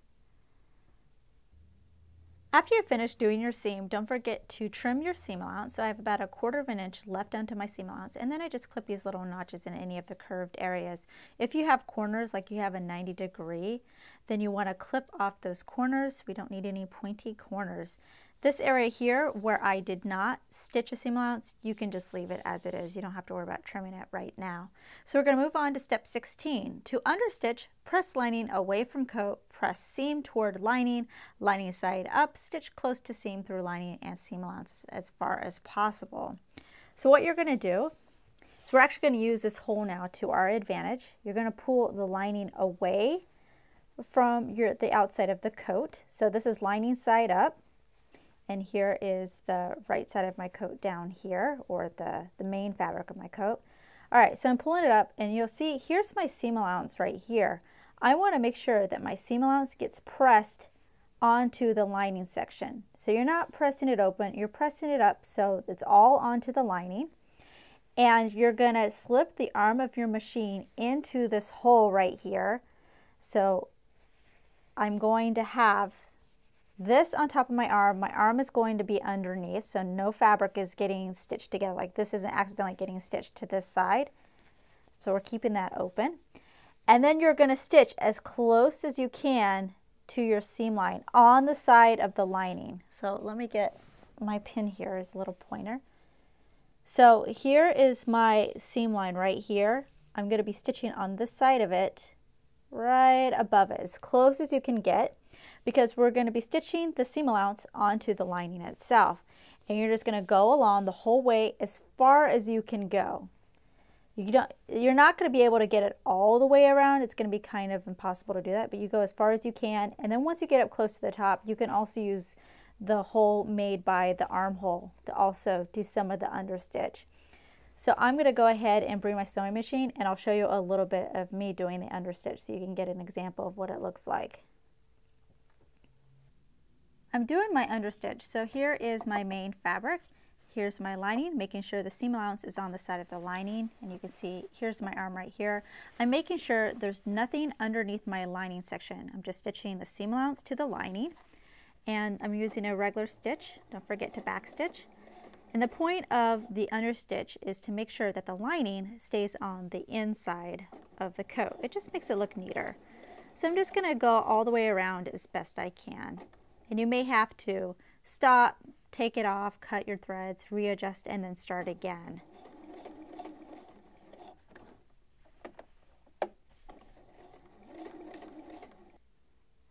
After you've finished doing your seam, don't forget to trim your seam allowance. So I have about 1/4 inch left onto my seam allowance, and then I just clip these little notches in any of the curved areas. If you have corners, like you have a 90 degree, then you want to clip off those corners. We don't need any pointy corners. This area here where I did not stitch a seam allowance, you can just leave it as it is. You don't have to worry about trimming it right now. So we're going to move on to step 16. To understitch, press lining away from coat, press seam toward lining, lining side up, stitch close to seam through lining and seam allowance as far as possible. So what you're going to do is we're actually going to use this hole now to our advantage. You're going to pull the lining away from the outside of the coat. So this is lining side up. And here is the right side of my coat down here, or the main fabric of my coat. All right, so I'm pulling it up and you'll see here's my seam allowance right here. I want to make sure that my seam allowance gets pressed onto the lining section. So you're not pressing it open, you're pressing it up so it's all onto the lining. And you're going to slip the arm of your machine into this hole right here. So I'm going to have this on top of my arm is going to be underneath, so no fabric is getting stitched together, like this isn't accidentally getting stitched to this side. So we're keeping that open. And then you're going to stitch as close as you can to your seam line on the side of the lining. So let me get my pin here as a little pointer. So here is my seam line right here. I'm going to be stitching on this side of it, right above it, as close as you can get, because we're going to be stitching the seam allowance onto the lining itself. And you're just going to go along the whole way as far as you can go. You're not going to be able to get it all the way around. It's going to be kind of impossible to do that, but you go as far as you can. And then once you get up close to the top, you can also use the hole made by the armhole to also do some of the understitch. So I'm going to go ahead and bring my sewing machine and I'll show you a little bit of me doing the understitch so you can get an example of what it looks like. I'm doing my understitch. So here is my main fabric. Here's my lining, making sure the seam allowance is on the side of the lining. And you can see here's my arm right here. I'm making sure there's nothing underneath my lining section. I'm just stitching the seam allowance to the lining. And I'm using a regular stitch. Don't forget to back stitch. And the point of the understitch is to make sure that the lining stays on the inside of the coat. It just makes it look neater. So I'm just going to go all the way around as best I can. And you may have to stop, take it off, cut your threads, readjust, and then start again.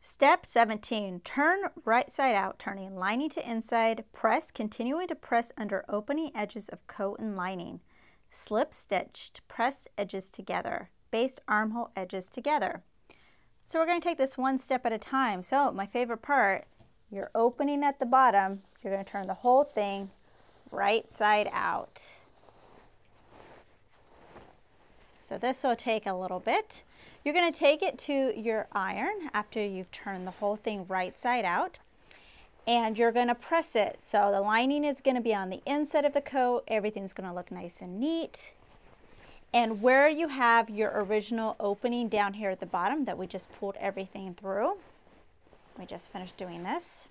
Step 17, turn right side out, turning lining to inside, press, continuing to press under opening edges of coat and lining. Slip stitch to press edges together, baste armhole edges together. So we're going to take this one step at a time. So my favorite part, you're opening at the bottom, you're going to turn the whole thing right side out. So this will take a little bit. You're going to take it to your iron after you've turned the whole thing right side out, and you're going to press it. So the lining is going to be on the inside of the coat, everything's going to look nice and neat. And where you have your original opening down here at the bottom that we just pulled everything through, we just finished doing this.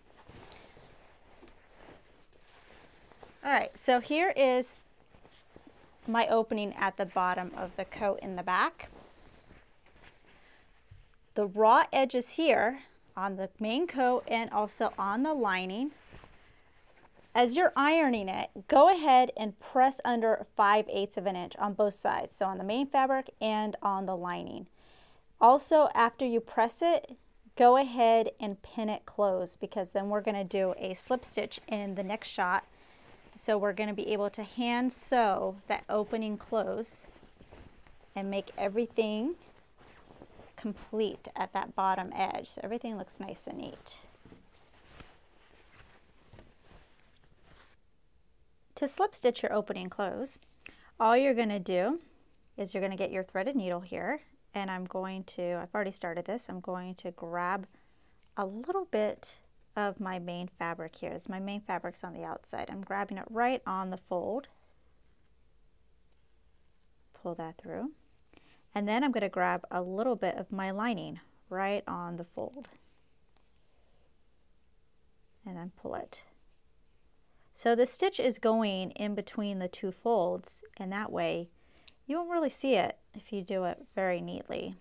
All right, so here is my opening at the bottom of the coat in the back. The raw edges here on the main coat and also on the lining. As you're ironing it, go ahead and press under 5/8 of an inch on both sides, so on the main fabric and on the lining. Also, after you press it, go ahead and pin it closed, because then we're going to do a slip stitch in the next shot. So we're going to be able to hand sew that opening close and make everything complete at that bottom edge. So everything looks nice and neat. To slip stitch your opening close, all you're going to do is you're going to get your threaded needle here, and I've already started this, I'm going to grab a little bit of my main fabric here. As my main fabric's on the outside, I'm grabbing it right on the fold, pull that through, and then I'm going to grab a little bit of my lining right on the fold and then pull it. So the stitch is going in between the two folds, and that way you won't really see it if you do it very neatly.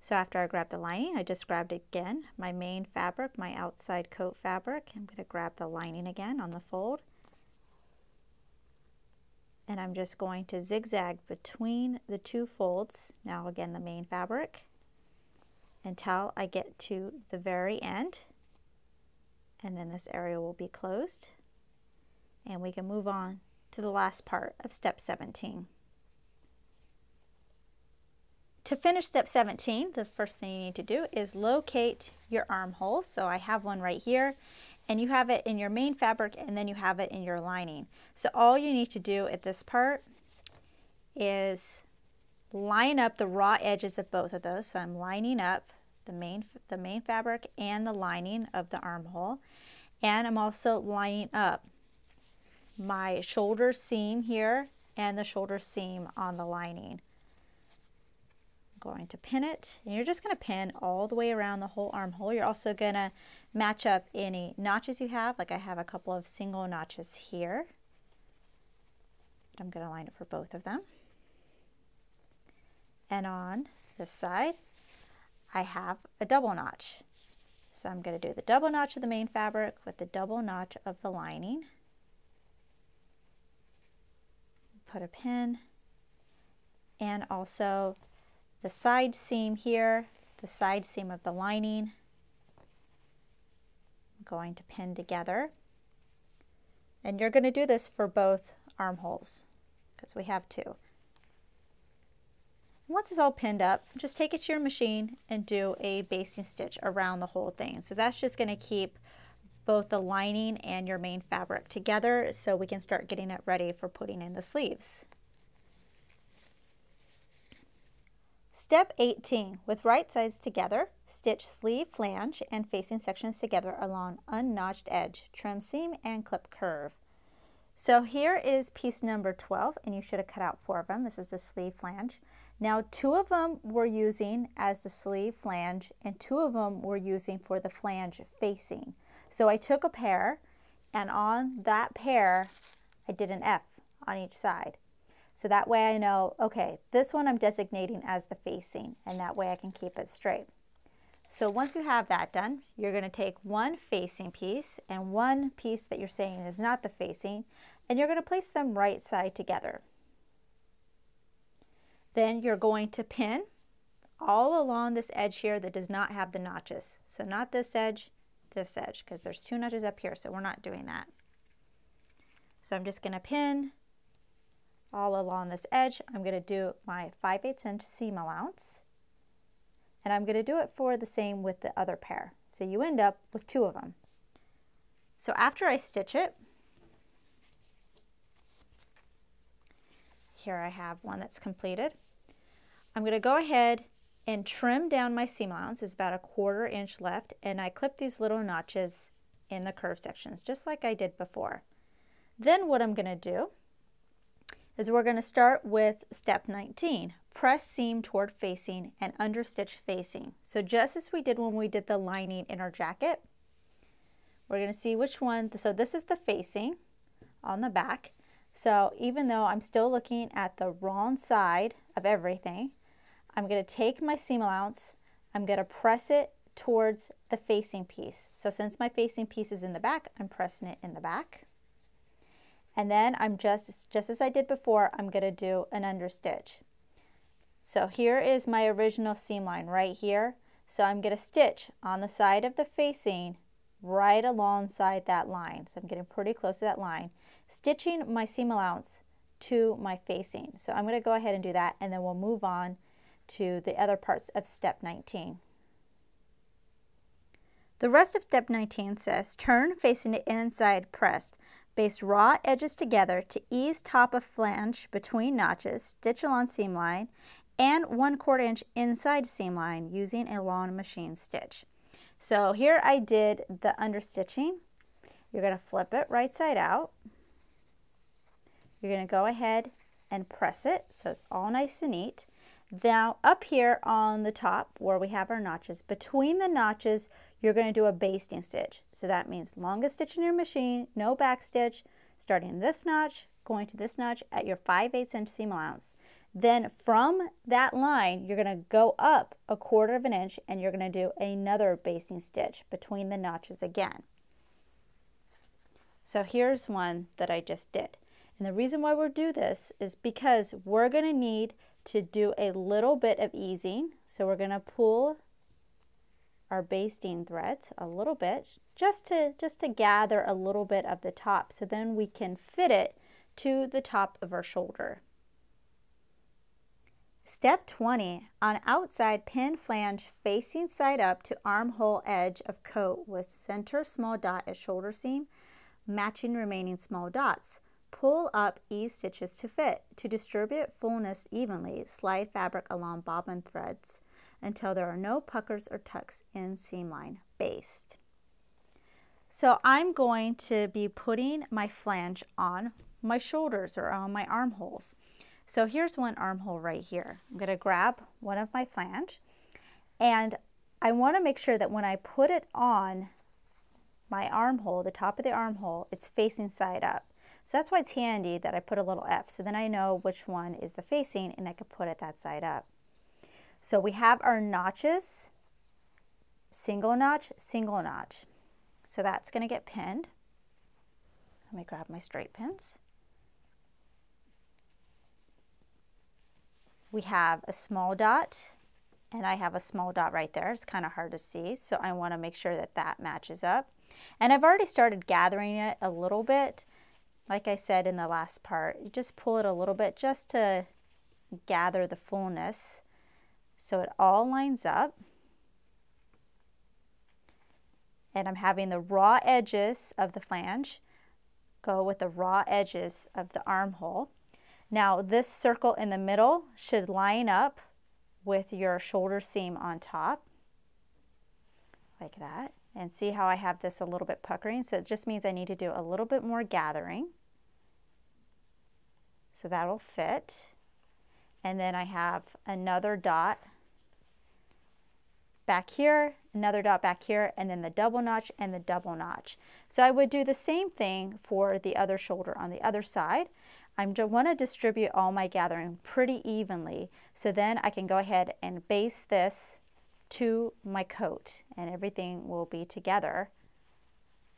So after I grab the lining, I just grabbed again my main fabric, my outside coat fabric. I'm going to grab the lining again on the fold. And I'm just going to zigzag between the two folds, now again the main fabric, until I get to the very end. And then this area will be closed. And we can move on to the last part of step 17. To finish step 17, the first thing you need to do is locate your armholes. So I have one right here, and you have it in your main fabric, and then you have it in your lining. So all you need to do at this part is line up the raw edges of both of those. So I'm lining up the main fabric and the lining of the armhole, and I'm also lining up my shoulder seam here and the shoulder seam on the lining. Going to pin it, and you're just going to pin all the way around the whole armhole. You're also going to match up any notches you have, like I have a couple of single notches here. I'm going to line it for both of them. And on this side, I have a double notch. So I'm going to do the double notch of the main fabric with the double notch of the lining. Put a pin, and also the side seam here, the side seam of the lining, I'm going to pin together. And you're going to do this for both armholes because we have two. Once it's all pinned up, just take it to your machine and do a basting stitch around the whole thing. So that's just going to keep both the lining and your main fabric together so we can start getting it ready for putting in the sleeves. Step 18, with right sides together, stitch sleeve, flange, and facing sections together along unnotched edge, trim seam, and clip curve. So here is piece number 12, and you should have cut out 4 of them. This is the sleeve flange. Now 2 of them we're using as the sleeve flange, and 2 of them we're using for the flange facing. So I took a pair, and on that pair I did an F on each side. So that way I know, okay, this one I'm designating as the facing, and that way I can keep it straight. So once you have that done, you're going to take one facing piece and one piece that you're saying is not the facing, and you're going to place them right side together. Then you're going to pin all along this edge here that does not have the notches. So not this edge, because there's 2 notches up here, so we're not doing that. So I'm just going to pin all along this edge. I'm going to do my 5/8 inch seam allowance, and I'm going to do it for the same with the other pair. So you end up with 2 of them. So after I stitch it, here I have one that's completed. I'm going to go ahead and trim down my seam allowance. It's about 1/4 inch left, and I clip these little notches in the curve sections just like I did before. Then what I'm going to do is we're going to start with step 19, press seam toward facing and understitch facing. So just as we did when we did the lining in our jacket, we're going to see which one. So this is the facing on the back. So even though I'm still looking at the wrong side of everything, I'm going to take my seam allowance, I'm going to press it towards the facing piece. So since my facing piece is in the back, I'm pressing it in the back. And then I'm just as I did before, I'm going to do an understitch. So here is my original seam line right here. So I'm going to stitch on the side of the facing right alongside that line. So I'm getting pretty close to that line, stitching my seam allowance to my facing. So I'm going to go ahead and do that, and then we'll move on to the other parts of step 19. The rest of step 19 says, turn facing to inside pressed. Baste raw edges together to ease top of flange between notches, stitch along seam line, and 1/4 inch inside seam line using a long machine stitch. So here I did the understitching. You're going to flip it right side out. You're going to go ahead and press it so it's all nice and neat. Now up here on the top where we have our notches, between the notches you're going to do a basting stitch. So that means longest stitch in your machine, no back stitch, starting this notch, going to this notch at your 5/8 inch seam allowance. Then from that line, you're going to go up 1/4 of an inch and you're going to do another basting stitch between the notches again. So here's one that I just did. And the reason why we'll do this is because we're going to need to do a little bit of easing. So we're going to pull our basting threads a little bit just to gather a little bit of the top, so then we can fit it to the top of our shoulder. Step 20, on outside, pin flange facing side up to armhole edge of coat with center small dot at shoulder seam, matching remaining small dots. Pull up ease stitches to fit. To distribute fullness evenly, slide fabric along bobbin threads until there are no puckers or tucks in seam line. Baste. So I'm going to be putting my flange on my shoulders or on my armholes. So here's one armhole right here. I'm going to grab one of my flange, and I want to make sure that when I put it on my armhole, the top of the armhole, it's facing side up. So that's why it's handy that I put a little F, so then I know which one is the facing and I can put it that side up. So we have our notches, single notch, single notch. So that's going to get pinned. Let me grab my straight pins. We have a small dot, and I have a small dot right there. It's kind of hard to see, so I want to make sure that that matches up. And I've already started gathering it a little bit. Like I said in the last part, you just pull it a little bit just to gather the fullness so it all lines up. And I'm having the raw edges of the flange go with the raw edges of the armhole. Now this circle in the middle should line up with your shoulder seam on top, like that. And see how I have this a little bit puckering? So it just means I need to do a little bit more gathering. So that'll fit. And then I have another dot back here, another dot back here, and then the double notch and the double notch. So I would do the same thing for the other shoulder on the other side. I want to distribute all my gathering pretty evenly, so then I can go ahead and base this to my coat and everything will be together.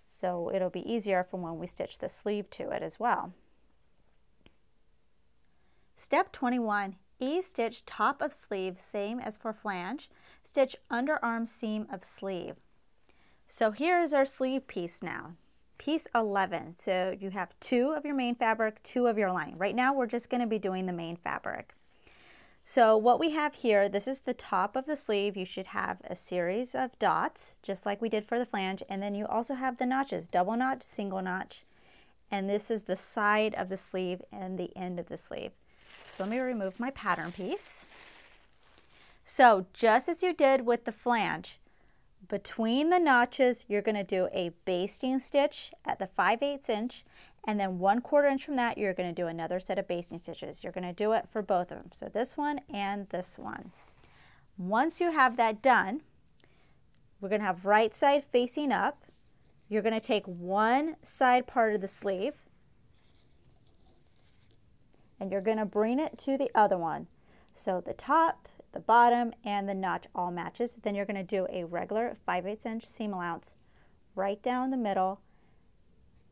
So it'll be easier for when we stitch the sleeve to it as well. Step 21, ease stitch top of sleeve, same as for flange. Stitch underarm seam of sleeve. So here's our sleeve piece now. Piece 11. So you have 2 of your main fabric, 2 of your lining. Right now we're just going to be doing the main fabric. So what we have here, this is the top of the sleeve. You should have a series of dots, just like we did for the flange. And then you also have the notches, double notch, single notch. And this is the side of the sleeve and the end of the sleeve. So let me remove my pattern piece. So just as you did with the flange, between the notches, you're going to do a basting stitch at the 5/8 inch, and then 1/4 inch from that, you're going to do another set of basting stitches. You're going to do it for both of them. So this one and this one. Once you have that done, we're going to have right side facing up. You're going to take one side part of the sleeve, and you're going to bring it to the other one. So the top, the bottom, and the notch all matches. Then you're going to do a regular 5/8 inch seam allowance right down the middle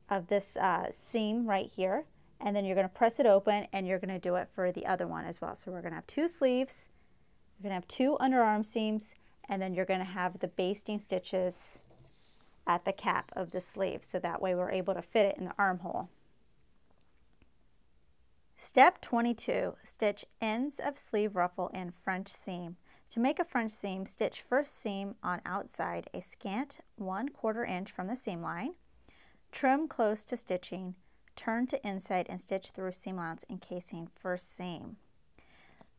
of this seam right here, and then you're going to press it open, and you're going to do it for the other one as well. So we're going to have 2 sleeves, you're going to have 2 underarm seams, and then you're going to have the basting stitches at the cap of the sleeve, so that way we're able to fit it in the armhole. Step 22, stitch ends of sleeve ruffle in French seam. To make a French seam, stitch first seam on outside a scant 1/4 inch from the seam line. Trim close to stitching, turn to inside and stitch through seam allowance encasing first seam.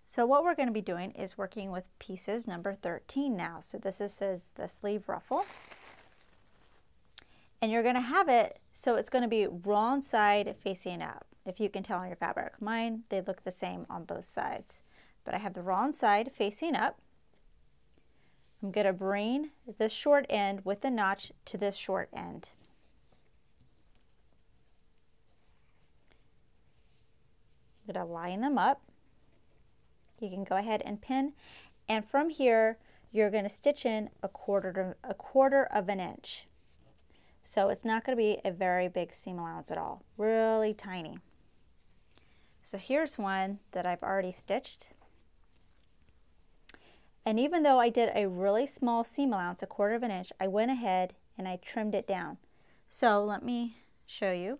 So what we're going to be doing is working with pieces number 13 now. So this is the sleeve ruffle. And you're going to have it so it's going to be wrong side facing up. If you can tell on your fabric. Mine, they look the same on both sides. But I have the wrong side facing up. I'm going to bring this short end with the notch to this short end. I'm going to line them up. you can go ahead and pin, and from here you're going to stitch in a quarter of an inch. So it's not going to be a very big seam allowance at all, really tiny. So here's one that I've already stitched. And even though I did a really small seam allowance, a quarter of an inch, I went ahead and I trimmed it down. So let me show you.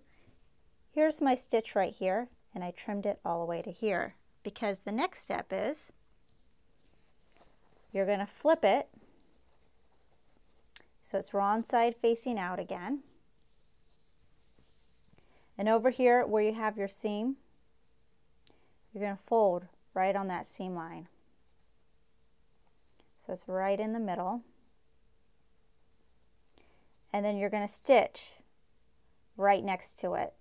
Here's my stitch right here, and I trimmed it all the way to here, because the next step is you're going to flip it so it's wrong side facing out again. And over here where you have your seam, you're going to fold right on that seam line. So it's right in the middle. And then you're going to stitch right next to it.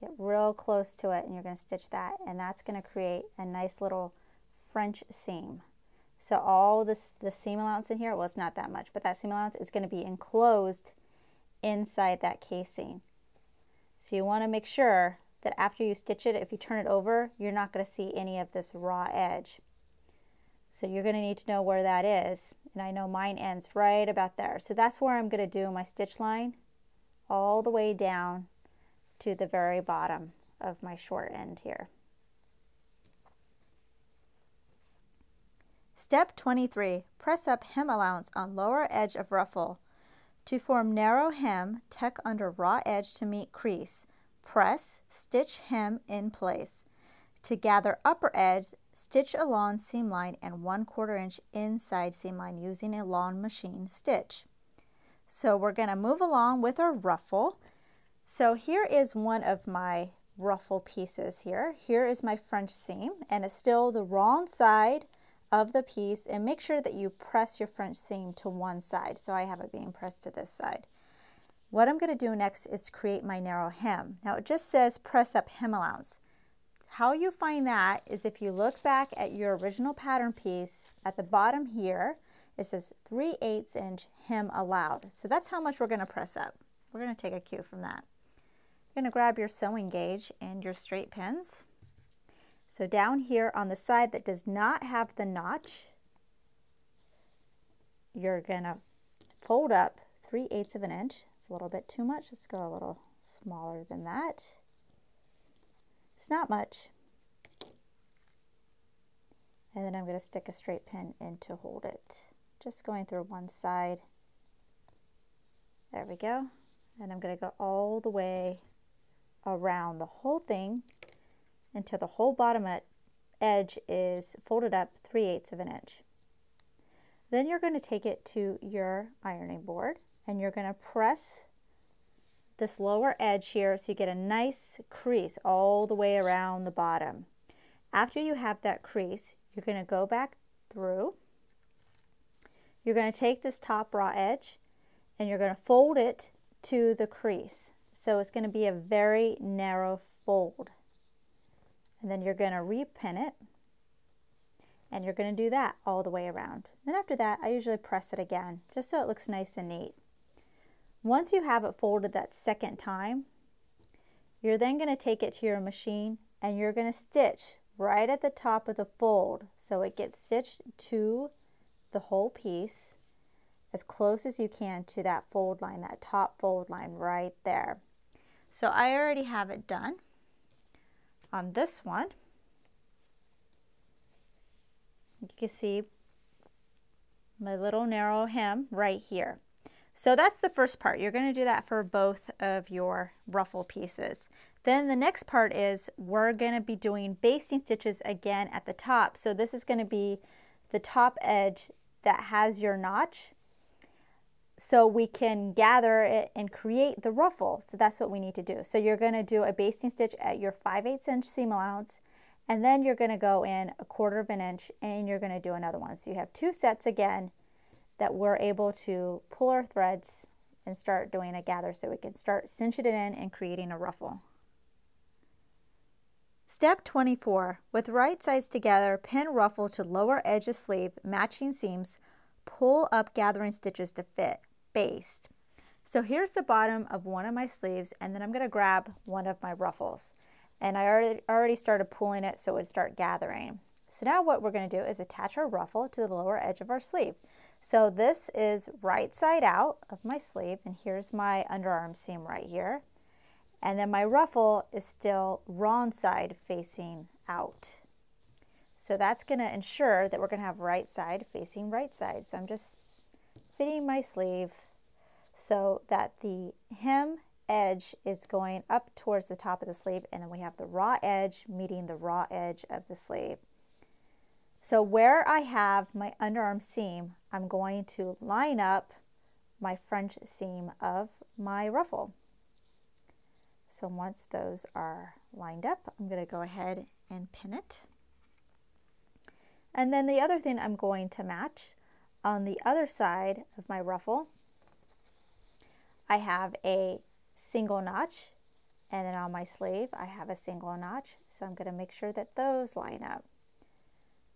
Get real close to it and you're going to stitch that, and that's going to create a nice little French seam. So all this, the seam allowance in here, well, it's not that much, but that seam allowance is going to be enclosed inside that casing. So you want to make sure that after you stitch it, if you turn it over, you're not going to see any of this raw edge. So you're going to need to know where that is, and I know mine ends right about there. So that's where I'm going to do my stitch line all the way down to the very bottom of my short end here. Step 23, press up hem allowance on lower edge of ruffle. To form narrow hem, tuck under raw edge to meet crease. Press, stitch hem in place. To gather upper edge, stitch along seam line and 1/4 inch inside seam line using a long machine stitch. So we're going to move along with our ruffle. So here is one of my ruffle pieces here. Here is my French seam, and it's still the wrong side of the piece, and make sure that you press your French seam to one side. So I have it being pressed to this side. What I'm going to do next is create my narrow hem. Now it just says press up hem allowance. How you find that is if you look back at your original pattern piece, at the bottom here it says 3/8 inch hem allowed. So that's how much we're going to press up. We're going to take a cue from that. You're going to grab your sewing gauge and your straight pins. So down here on the side that does not have the notch, you're going to fold up 3/8 of an inch. It's a little bit too much. Let's go a little smaller than that. It's not much. And then I'm going to stick a straight pin in to hold it. Just going through one side. There we go. And I'm going to go all the way around the whole thing until the whole bottom edge is folded up 3/8 of an inch. Then you're going to take it to your ironing board and you're going to press this lower edge here so you get a nice crease all the way around the bottom. After you have that crease, you're going to go back through. You're going to take this top raw edge and you're going to fold it to the crease. So it's going to be a very narrow fold. And then you're going to repin it, and you're going to do that all the way around. Then after that, I usually press it again, just so it looks nice and neat. Once you have it folded that second time, you're then going to take it to your machine, and you're going to stitch right at the top of the fold, so it gets stitched to the whole piece as close as you can to that fold line, that top fold line right there. So I already have it done. On this one, you can see my little narrow hem right here. So that's the first part. You're going to do that for both of your ruffle pieces. Then the next part is we're going to be doing basting stitches again at the top. So this is going to be the top edge that has your notch, so we can gather it and create the ruffle. So that's what we need to do. So you're going to do a basting stitch at your 5/8 inch seam allowance, and then you're going to go in 1/4 of an inch and you're going to do another one. So you have two sets again that we're able to pull our threads and start doing a gather, so we can start cinching it in and creating a ruffle. Step 24, with right sides together, pin ruffle to lower edge of sleeve, matching seams, pull up gathering stitches to fit, baste. So here's the bottom of one of my sleeves, and then I'm going to grab one of my ruffles. And I already started pulling it so it would start gathering. So now what we're going to do is attach our ruffle to the lower edge of our sleeve. So this is right side out of my sleeve, and here's my underarm seam right here. And then my ruffle is still wrong side facing out. So that's going to ensure that we're going to have right side facing right side. So I'm just fitting my sleeve so that the hem edge is going up towards the top of the sleeve, and then we have the raw edge meeting the raw edge of the sleeve. So where I have my underarm seam, I'm going to line up my front seam of my ruffle. So once those are lined up, I'm going to go ahead and pin it. And then the other thing I'm going to match on the other side of my ruffle, I have a single notch, and then on my sleeve I have a single notch. So I'm going to make sure that those line up.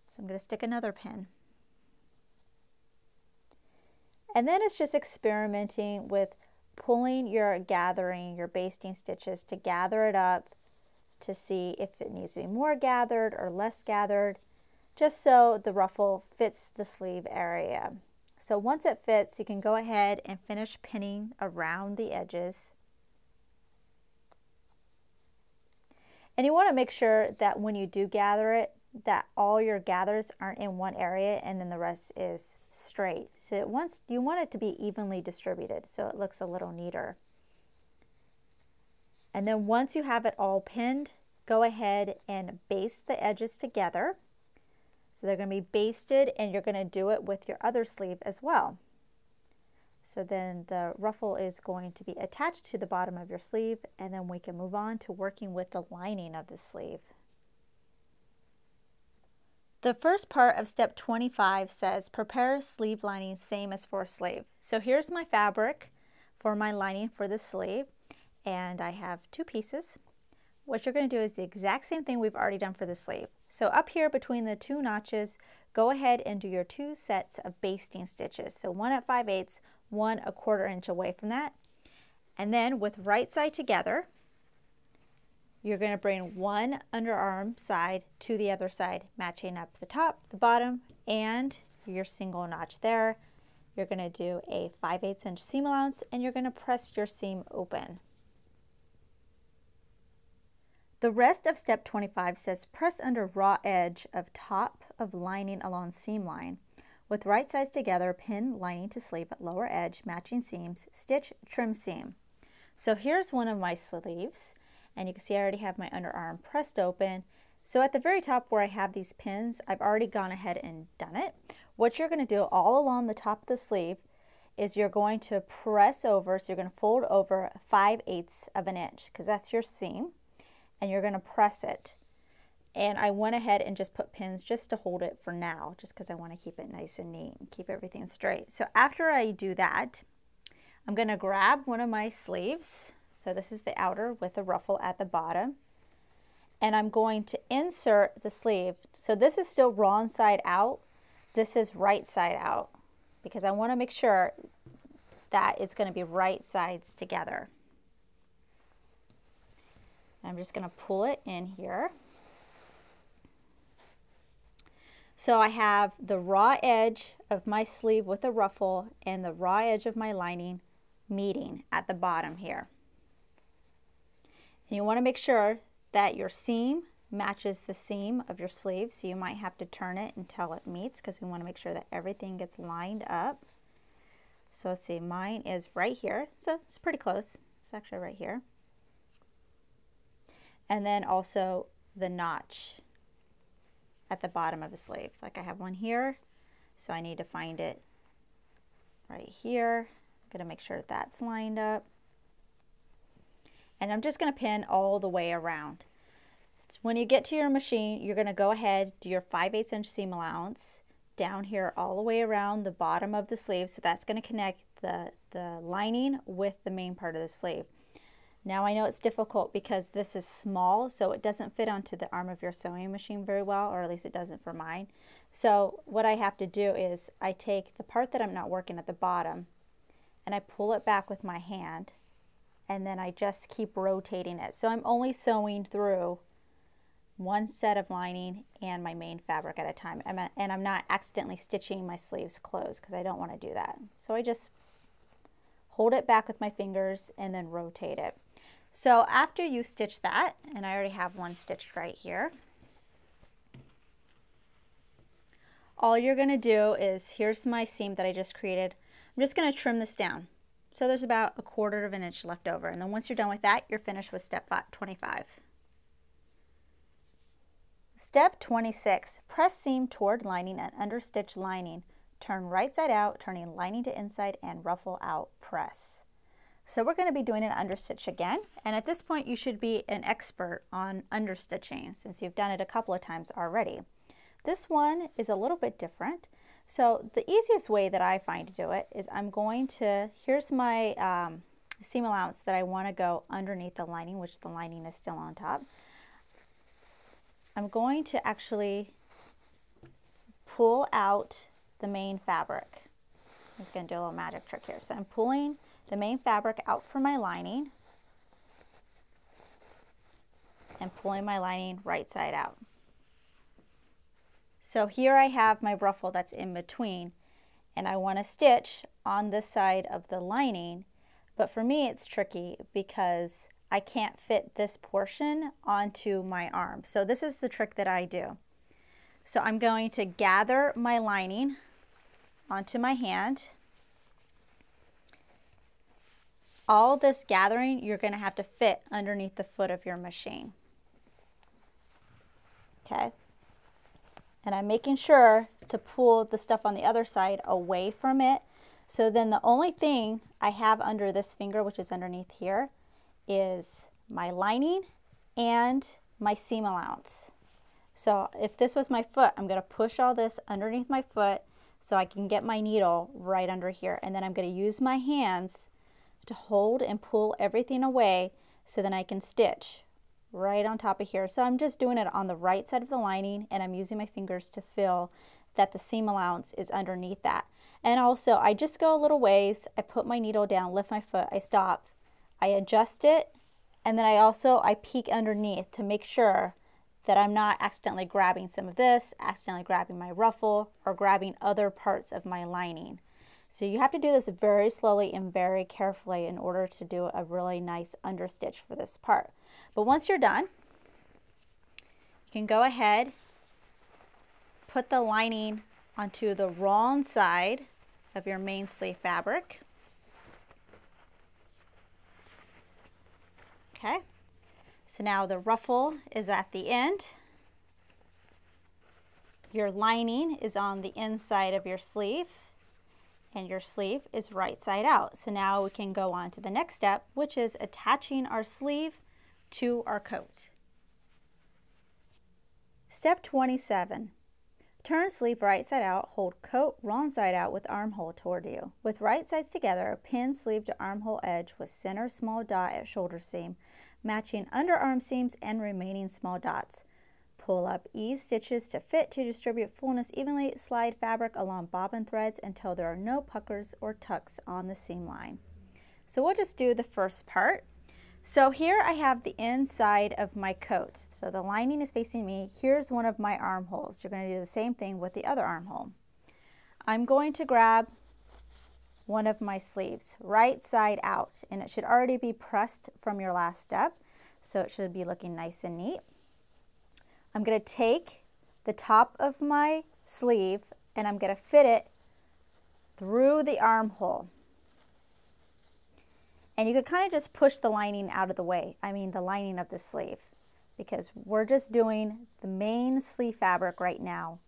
So I'm going to stick another pin. And then it's just experimenting with pulling your basting stitches to gather it up to see if it needs to be more gathered or less gathered, just so the ruffle fits the sleeve area. So once it fits, you can go ahead and finish pinning around the edges. And you want to make sure that when you do gather it, that all your gathers aren't in one area and then the rest is straight. So you want it to be evenly distributed so it looks a little neater. And then once you have it all pinned, go ahead and baste the edges together. So they're going to be basted, and you're going to do it with your other sleeve as well. So then the ruffle is going to be attached to the bottom of your sleeve, and then we can move on to working with the lining of the sleeve. The first part of step 25 says prepare sleeve lining same as for sleeve. So here's my fabric for my lining for the sleeve, and I have two pieces. What you're going to do is the exact same thing we've already done for the sleeve. So up here between the two notches, go ahead and do your two sets of basting stitches. So one at 5/8, one a 1/4 inch away from that. And then with right side together, you're going to bring one underarm side to the other side, matching up the top, the bottom, and your single notch there. You're going to do a 5/8 inch seam allowance, and you're going to press your seam open. The rest of step 25 says press under raw edge of top of lining along seam line. With right sides together, pin lining to sleeve at lower edge, matching seams, stitch, trim seam. So here's one of my sleeves, and you can see I already have my underarm pressed open. So at the very top where I have these pins, I've already gone ahead and done it. What you're going to do all along the top of the sleeve is you're going to press over, so you're going to fold over 5/8 of an inch, because that's your seam, and you're going to press it. And I went ahead and just put pins just to hold it for now, just because I want to keep it nice and neat and keep everything straight. So after I do that, I'm going to grab one of my sleeves. So this is the outer with the ruffle at the bottom. And I'm going to insert the sleeve. So this is still wrong side out. This is right side out, because I want to make sure that it's going to be right sides together. I'm just going to pull it in here. So I have the raw edge of my sleeve with the ruffle and the raw edge of my lining meeting at the bottom here. And you want to make sure that your seam matches the seam of your sleeve, so you might have to turn it until it meets, because we want to make sure that everything gets lined up. So let's see, mine is right here, so it's pretty close. It's actually right here. And then also the notch at the bottom of the sleeve. Like I have one here, so I need to find it right here. I'm going to make sure that's lined up. And I'm just going to pin all the way around. So when you get to your machine, you're going to go ahead, do your 5/8 inch seam allowance down here all the way around the bottom of the sleeve. So that's going to connect the lining with the main part of the sleeve. Now I know it's difficult because this is small, so it doesn't fit onto the arm of your sewing machine very well, or at least it doesn't for mine. So what I have to do is I take the part that I'm not working at the bottom and I pull it back with my hand, and then I just keep rotating it. So I'm only sewing through one set of lining and my main fabric at a time. And I'm not accidentally stitching my sleeves closed because I don't want to do that. So I just hold it back with my fingers and then rotate it. So after you stitch that, and I already have one stitched right here, all you're going to do is, here's my seam that I just created. I'm just going to trim this down. So there's about 1/4 of an inch left over. And then once you're done with that, you're finished with step 25. Step 26, press seam toward lining and understitch lining. Turn right side out, turning lining to inside and ruffle out, press. So we're going to be doing an understitch again. And at this point, you should be an expert on understitching since you've done it a couple of times already. This one is a little bit different. So the easiest way that I find to do it is I'm going to, here's my seam allowance that I want to go underneath the lining, which the lining is still on top. I'm going to actually pull out the main fabric. I'm just going to do a little magic trick here. So I'm pulling the main fabric out from my lining and pulling my lining right side out. So here I have my ruffle that's in between, and I want to stitch on this side of the lining, but for me it's tricky because I can't fit this portion onto my arm. So this is the trick that I do. So I'm going to gather my lining onto my hand. All this gathering you're going to have to fit underneath the foot of your machine. Okay? And I'm making sure to pull the stuff on the other side away from it. So then the only thing I have under this finger, which is underneath here, is my lining and my seam allowance. So if this was my foot, I'm going to push all this underneath my foot so I can get my needle right under here. And then I'm going to use my hands to hold and pull everything away so then I can stitch right on top of here. So I'm just doing it on the right side of the lining, and I'm using my fingers to feel that the seam allowance is underneath that. And also I just go a little ways, I put my needle down, lift my foot, I stop, I adjust it, and then I peek underneath to make sure that I'm not accidentally grabbing some of this, accidentally grabbing my ruffle, or grabbing other parts of my lining. So you have to do this very slowly and very carefully in order to do a really nice understitch for this part. But once you're done, you can go ahead, put the lining onto the wrong side of your main sleeve fabric. Okay, so now the ruffle is at the end. Your lining is on the inside of your sleeve, and your sleeve is right side out. So now we can go on to the next step, which is attaching our sleeve to our coat. Step 27. Turn sleeve right side out, hold coat wrong side out with armhole toward you. With right sides together, pin sleeve to armhole edge with center small dot at shoulder seam, matching underarm seams and remaining small dots. Pull up ease stitches to fit to distribute fullness evenly. Slide fabric along bobbin threads until there are no puckers or tucks on the seam line. So we'll just do the first part. So here I have the inside of my coat. So the lining is facing me. Here's one of my armholes. You're going to do the same thing with the other armhole. I'm going to grab one of my sleeves, right side out, and it should already be pressed from your last step, so it should be looking nice and neat. I'm going to take the top of my sleeve and I'm going to fit it through the armhole. And you could kind of just push the lining out of the way, the lining of the sleeve, because we're just doing the main sleeve fabric right now,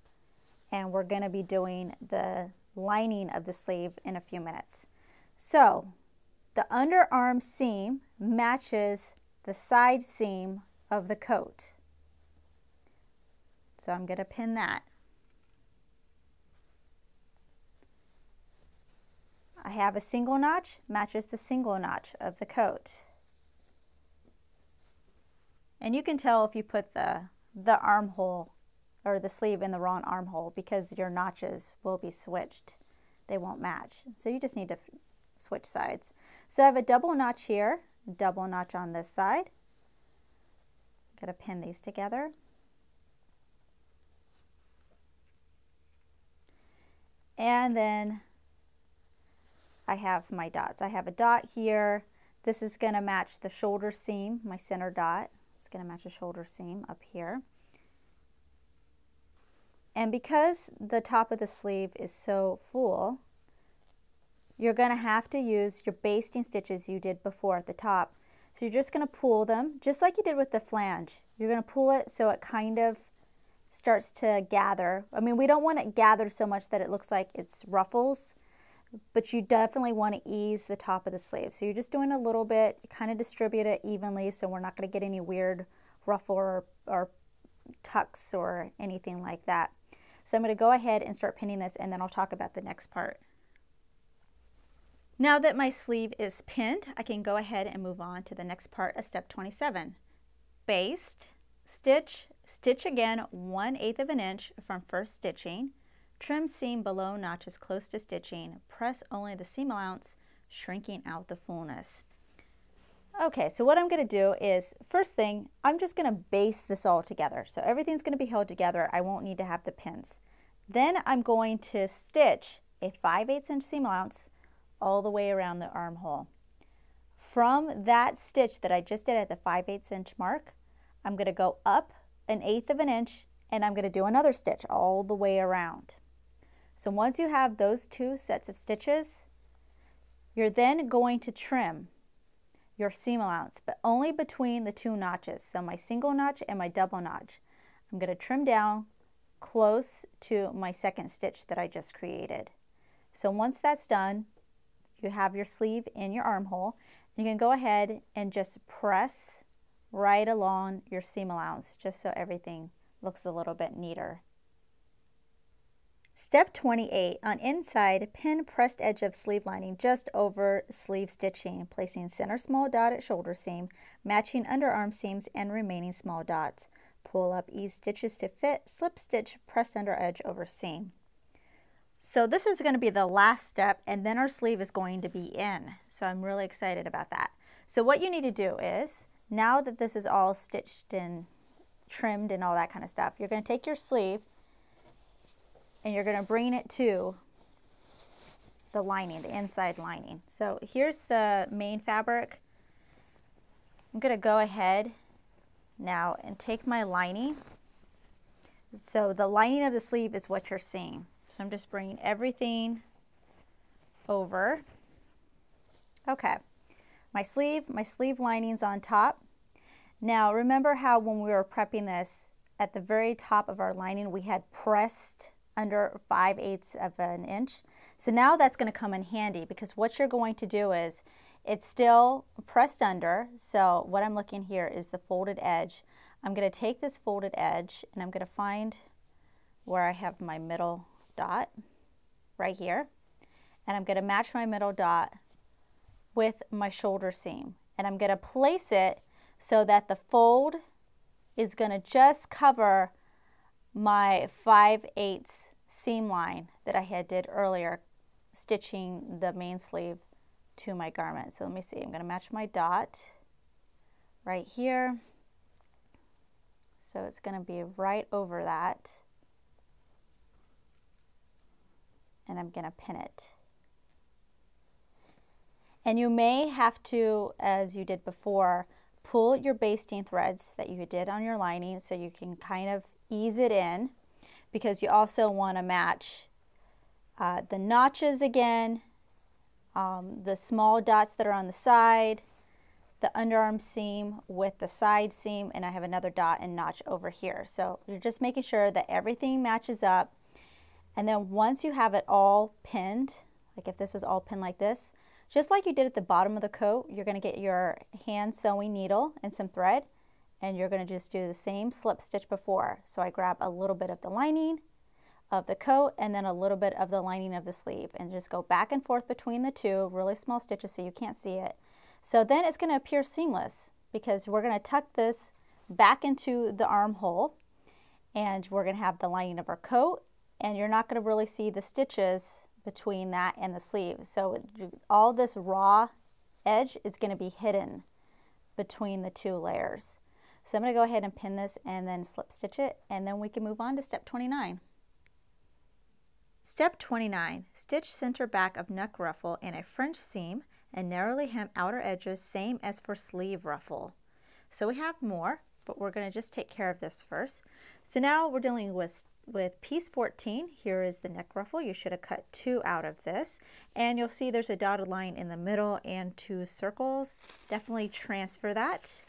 and we're going to be doing the lining of the sleeve in a few minutes. So the underarm seam matches the side seam of the coat. So I'm going to pin that. I have a single notch, matches the single notch of the coat. And you can tell if you put the armhole or the sleeve in the wrong armhole because your notches will be switched. They won't match. So you just need to switch sides. So I have a double notch here, double notch on this side. Got to pin these together. And then I have my dots. I have a dot here. This is going to match the shoulder seam, my center dot. It's going to match a shoulder seam up here. And because the top of the sleeve is so full, you're going to have to use your basting stitches you did before at the top. So you're just going to pull them, just like you did with the flange. You're going to pull it so it kind of starts to gather. I mean, we don't want it gathered so much that it looks like it's ruffles, but you definitely want to ease the top of the sleeve. So you're just doing a little bit, kind of distribute it evenly so we're not going to get any weird ruffle or tucks or anything like that. So I'm going to go ahead and start pinning this, and then I'll talk about the next part. Now that my sleeve is pinned, I can go ahead and move on to the next part of step 27. Baste, stitch, stitch again 1/8 of an inch from first stitching, trim seam below notches close to stitching, press only the seam allowance, shrinking out the fullness. Okay, so what I'm going to do is, first thing, I'm just going to baste this all together. So everything's going to be held together. I won't need to have the pins. Then I'm going to stitch a 5/8 inch seam allowance all the way around the armhole. From that stitch that I just did at the 5/8 inch mark, I'm going to go up 1/8 of an inch, and I'm going to do another stitch all the way around. So once you have those two sets of stitches, you're then going to trim your seam allowance, but only between the two notches. So my single notch and my double notch. I'm going to trim down close to my second stitch that I just created. So once that's done, you have your sleeve in your armhole. You can go ahead and just press right along your seam allowance, just so everything looks a little bit neater. Step 28, on inside, pin pressed edge of sleeve lining just over sleeve stitching, placing center small dot at shoulder seam, matching underarm seams and remaining small dots. Pull up ease stitches to fit, slip stitch, pressed under edge over seam. So this is going to be the last step, and then our sleeve is going to be in. So I'm really excited about that. So what you need to do is, now that this is all stitched and trimmed and all that kind of stuff, you're going to take your sleeve and you're going to bring it to the lining, the inside lining. So here's the main fabric. I'm going to go ahead now and take my lining. So the lining of the sleeve is what you're seeing. So I'm just bringing everything over. Okay, my sleeve lining's on top. Now remember how when we were prepping this, at the very top of our lining we had pressed under 5/8 of an inch. So now that's going to come in handy, because what you're going to do is, it's still pressed under. So what I'm looking here is the folded edge. I'm going to take this folded edge and I'm going to find where I have my middle dot right here, and I'm going to match my middle dot with my shoulder seam, and I'm going to place it so that the fold is going to just cover my 5/8 seam line that I had did earlier, stitching the main sleeve to my garment. So let me see, I'm going to match my dot right here, so it's going to be right over that, and I'm going to pin it. And you may have to, as you did before, pull your basting threads that you did on your lining so you can kind of ease it in, because you also want to match the notches again, the small dots that are on the side, the underarm seam with the side seam, and I have another dot and notch over here. So you're just making sure that everything matches up. And then once you have it all pinned, like if this was all pinned like this, just like you did at the bottom of the coat, you're going to get your hand sewing needle and some thread, and you're going to just do the same slip stitch before. So I grab a little bit of the lining of the coat and then a little bit of the lining of the sleeve, and just go back and forth between the two, really small stitches so you can't see it. So then it's going to appear seamless, because we're going to tuck this back into the armhole, and we're going to have the lining of our coat, and you're not going to really see the stitches between that and the sleeve. So all this raw edge is going to be hidden between the two layers. So I'm going to go ahead and pin this and then slip stitch it, and then we can move on to step 29. Step 29, stitch center back of neck ruffle in a French seam and narrowly hem outer edges, same as for sleeve ruffle. So we have more, but we're going to just take care of this first. So now we're dealing with piece 14. Here is the neck ruffle. You should have cut 2 out of this, and you'll see there's a dotted line in the middle and 2 circles. Definitely transfer that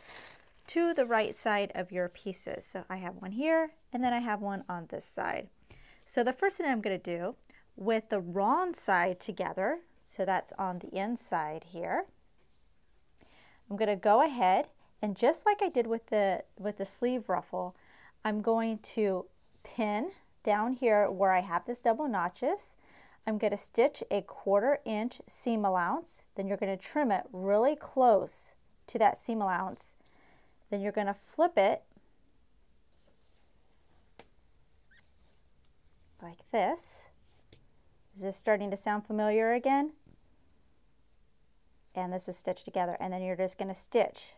to the right side of your pieces. So I have one here, and then I have one on this side. So the first thing I'm going to do with the wrong side together, so that's on the inside here, I'm going to go ahead and just like I did with the sleeve ruffle, I'm going to pin down here where I have this double notches. I'm going to stitch a 1/4 inch seam allowance. Then you're going to trim it really close to that seam allowance. Then you're going to flip it like this. Is this starting to sound familiar again? And this is stitched together, and then you're just going to stitch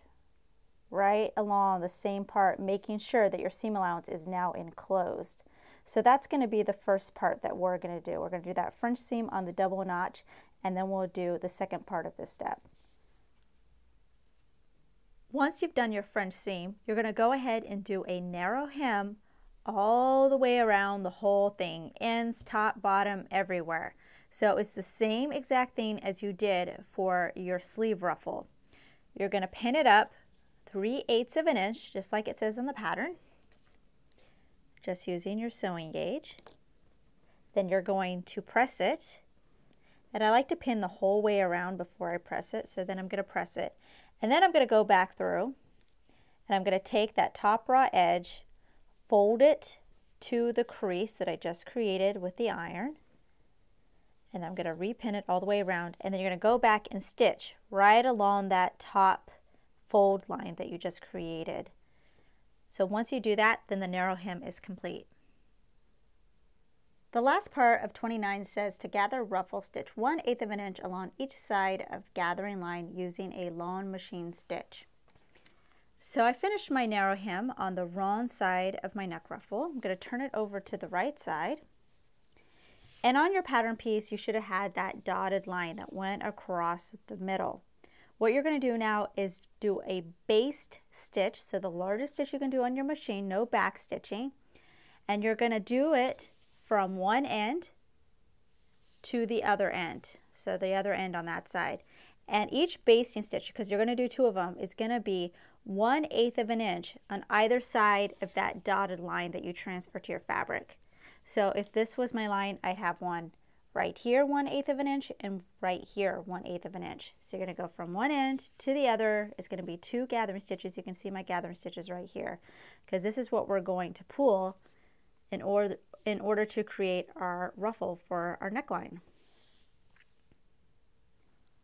right along the same part, making sure that your seam allowance is now enclosed. So that's going to be the first part that we're going to do. We're going to do that French seam on the double notch, and then we'll do the second part of this step. Once you've done your French seam, you're going to go ahead and do a narrow hem all the way around the whole thing, ends, top, bottom, everywhere. So it's the same exact thing as you did for your sleeve ruffle. You're going to pin it up 3/8 of an inch, just like it says on the pattern, just using your sewing gauge. Then you're going to press it, and I like to pin the whole way around before I press it, so then I'm going to press it. And then I'm going to go back through, and I'm going to take that top raw edge, fold it to the crease that I just created with the iron, and I'm going to repin it all the way around, and then you're going to go back and stitch right along that top fold line that you just created. So once you do that, then the narrow hem is complete. The last part of 29 says to gather ruffle, stitch 1/8 of an inch along each side of gathering line using a lawn machine stitch. So I finished my narrow hem on the wrong side of my neck ruffle. I'm going to turn it over to the right side. And on your pattern piece, you should have had that dotted line that went across the middle. What you're going to do now is do a based stitch, so the largest stitch you can do on your machine, no back stitching, and you're going to do it from one end to the other end, so the other end on that side. And each basting stitch, because you're going to do 2 of them, is going to be 1/8 of an inch on either side of that dotted line that you transfer to your fabric. So if this was my line, I'd have one right here 1/8 of an inch and right here 1/8 of an inch. So you're going to go from one end to the other. It's going to be 2 gathering stitches. You can see my gathering stitches right here, because this is what we're going to pull in order to create our ruffle for our neckline.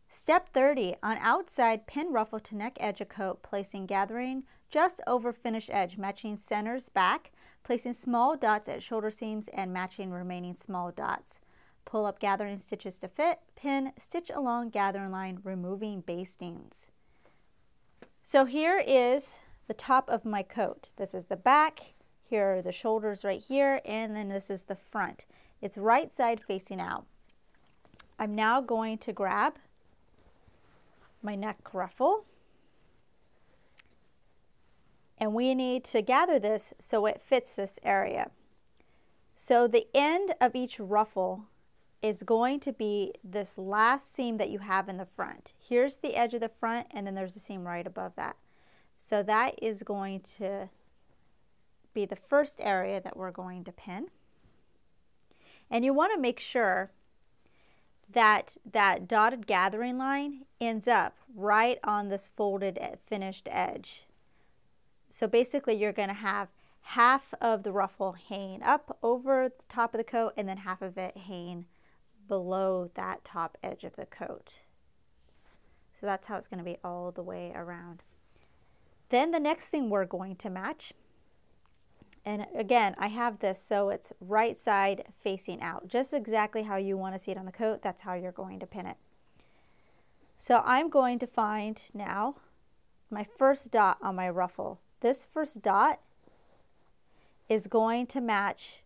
Step 30, on outside, pin ruffle to neck edge of coat, placing gathering just over finished edge, matching centers back, placing small dots at shoulder seams and matching remaining small dots. Pull up gathering stitches to fit, pin, stitch along gathering line, removing bastings. So here is the top of my coat. This is the back, here are the shoulders right here, and then this is the front. It's right side facing out. I'm now going to grab my neck ruffle, and we need to gather this so it fits this area. So the end of each ruffle is going to be this last seam that you have in the front. Here's the edge of the front, and then there's a seam right above that. So that is going to be the first area that we're going to pin. And you want to make sure that that dotted gathering line ends up right on this folded finished edge. So basically you're going to have half of the ruffle hanging up over the top of the coat, and then half of it hanging below that top edge of the coat. So that's how it's going to be all the way around. Then the next thing we're going to match, and again, I have this so it's right side facing out, just exactly how you want to see it on the coat. That's how you're going to pin it. So I'm going to find now my first dot on my ruffle. This first dot is going to match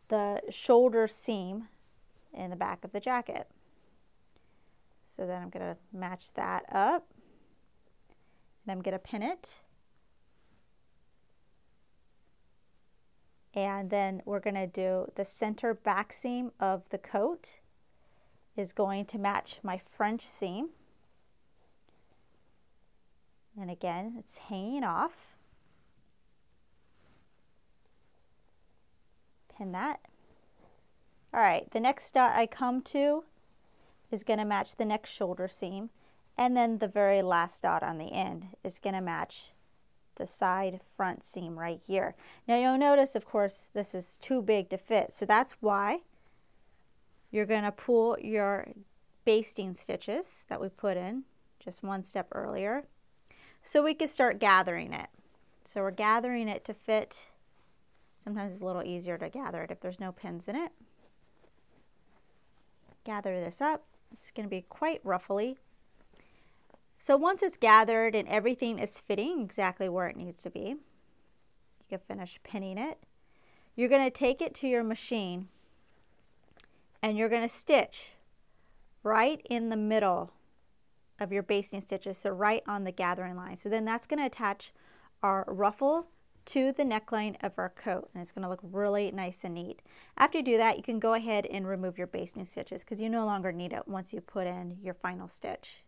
the shoulder seam in the back of the jacket. So then I'm going to match that up, and I'm going to pin it. And then we're going to do the center back seam of the coat is going to match my French seam. And again, it's hanging off. Pin that. All right, the next dot I come to is going to match the next shoulder seam, and then the very last dot on the end is going to match the side front seam right here. Now you'll notice, of course, this is too big to fit, so that's why you're going to pull your basting stitches that we put in just one step earlier, so we can start gathering it. So we're gathering it to fit. Sometimes it's a little easier to gather it if there's no pins in it. Gather this up. It's going to be quite ruffly. So once it's gathered and everything is fitting exactly where it needs to be, you can finish pinning it. You're going to take it to your machine and you're going to stitch right in the middle of your basting stitches, so right on the gathering line. So then that's going to attach our ruffle to the neckline of our coat, and it's going to look really nice and neat. After you do that, you can go ahead and remove your basting stitches because you no longer need it once you put in your final stitch.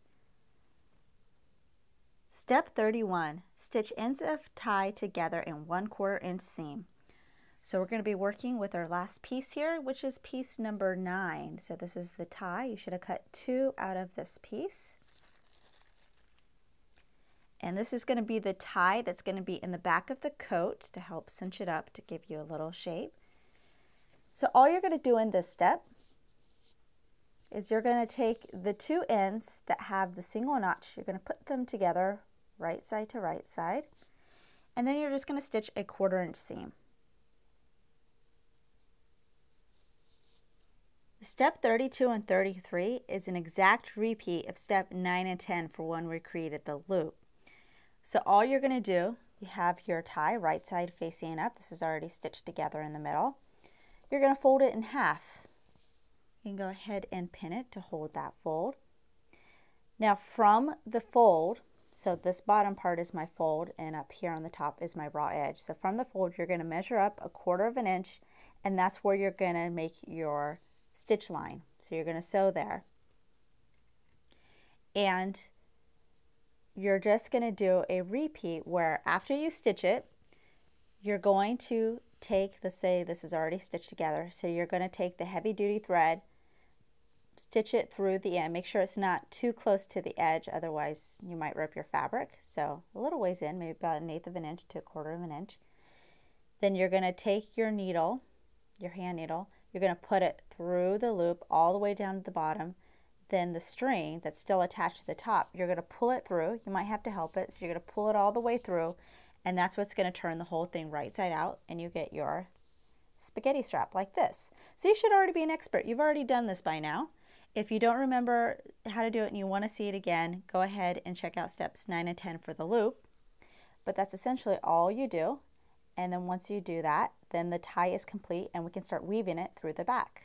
Step 31, stitch ends of tie together in 1/4 inch seam. So we're going to be working with our last piece here, which is piece number 9. So this is the tie. You should have cut 2 out of this piece. And this is going to be the tie that's going to be in the back of the coat to help cinch it up to give you a little shape. So all you're going to do in this step is you're going to take the 2 ends that have the single notch, you're going to put them together right side to right side, and then you're just going to stitch a 1/4 inch seam. Step 32 and 33 is an exact repeat of step 9 and 10 for when we created the loop. So all you're going to do, you have your tie right side facing up. This is already stitched together in the middle. You're going to fold it in half. You can go ahead and pin it to hold that fold. Now from the fold, so this bottom part is my fold and up here on the top is my raw edge. So from the fold you're going to measure up a 1/4 inch, and that's where you're going to make your stitch line. So you're going to sew there. And you're just going to do a repeat where after you stitch it, you're going to take, let's say this is already stitched together, so you're going to take the heavy duty thread, stitch it through the end. Make sure it's not too close to the edge, otherwise you might rip your fabric. So a little ways in, maybe about 1/8 inch to 1/4 inch. Then you're going to take your needle, your hand needle, you're going to put it through the loop all the way down to the bottom. Then the string that's still attached to the top, you're going to pull it through. You might have to help it, so you're going to pull it all the way through, and that's what's going to turn the whole thing right side out, and you get your spaghetti strap like this. So you should already be an expert. You've already done this by now. If you don't remember how to do it and you want to see it again, go ahead and check out steps 9 and 10 for the loop. But that's essentially all you do. And then once you do that, then the tie is complete and we can start weaving it through the back.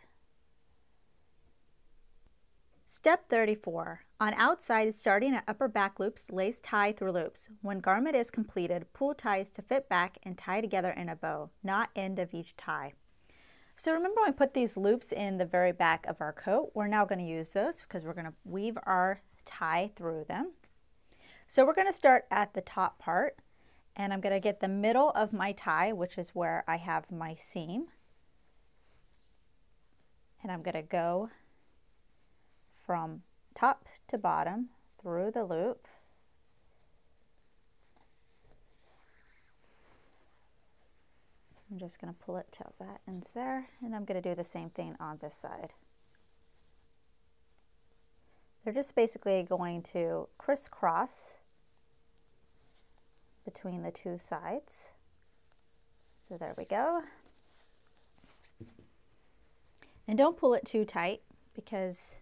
Step 34. On outside, starting at upper back loops, lace tie through loops. When garment is completed, pull ties to fit back and tie together in a bow, not end of each tie. So remember when we put these loops in the very back of our coat, we're now going to use those because we're going to weave our tie through them. So we're going to start at the top part, and I'm going to get the middle of my tie, which is where I have my seam. And I'm going to go from top to bottom through the loop. I'm just going to pull it till that ends there, and I'm going to do the same thing on this side. They're just basically going to crisscross between the two sides. So there we go. And don't pull it too tight because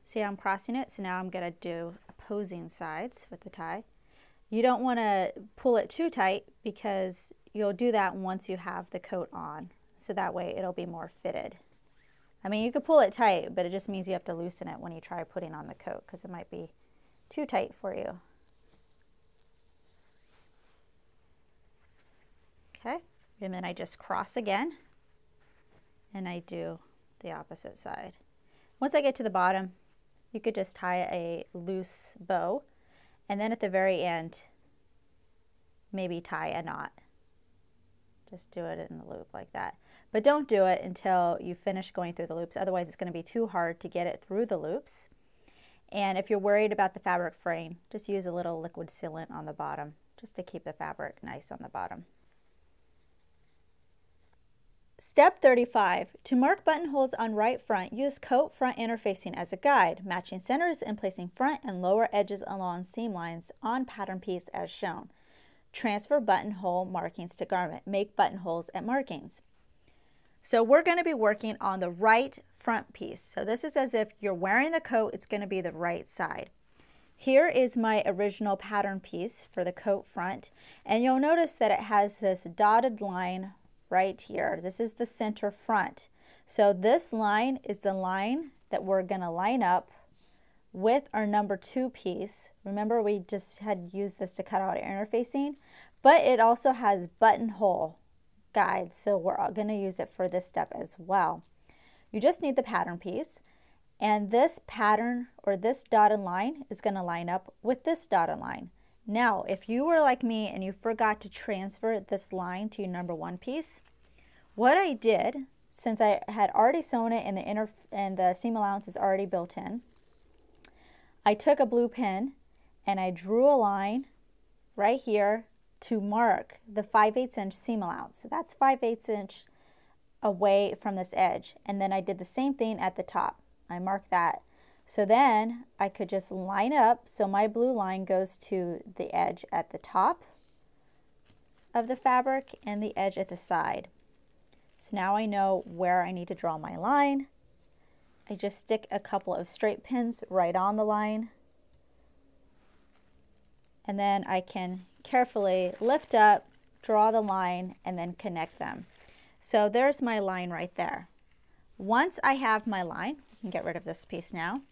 see how I'm crossing it? So now I'm going to do opposing sides with the tie. You don't want to pull it too tight because you'll do that once you have the coat on. So that way it'll be more fitted. I mean, you could pull it tight, but it just means you have to loosen it when you try putting on the coat because it might be too tight for you. Okay, and then I just cross again and I do the opposite side. Once I get to the bottom, you could just tie a loose bow, and then at the very end, maybe tie a knot. Just do it in the loop like that. But don't do it until you finish going through the loops, otherwise it's going to be too hard to get it through the loops. And if you're worried about the fabric fraying, just use a little liquid sealant on the bottom, just to keep the fabric nice on the bottom. Step 35. To mark buttonholes on right front, use coat front interfacing as a guide, matching centers and placing front and lower edges along seam lines on pattern piece as shown. Transfer buttonhole markings to garment. Make buttonholes at markings. So we're going to be working on the right front piece. So this is as if you're wearing the coat, it's going to be the right side. Here is my original pattern piece for the coat front, and you'll notice that it has this dotted line right here. This is the center front. So this line is the line that we're going to line up with our number 2 piece. Remember, we just had used this to cut out interfacing, but it also has buttonhole guides, so we're going to use it for this step as well. You just need the pattern piece, and this pattern or this dotted line is going to line up with this dotted line. Now, if you were like me and you forgot to transfer this line to your number 1 piece, what I did, since I had already sewn it and the seam allowance is already built in, I took a blue pin and I drew a line right here to mark the 5/8 inch seam allowance. So that's 5/8 inch away from this edge. And then I did the same thing at the top. I marked that. So then I could just line up so my blue line goes to the edge at the top of the fabric and the edge at the side. So now I know where I need to draw my line. I just stick a couple of straight pins right on the line, and then I can carefully lift up, draw the line, and then connect them. So there's my line right there. Once I have my line, I can get rid of this piece now.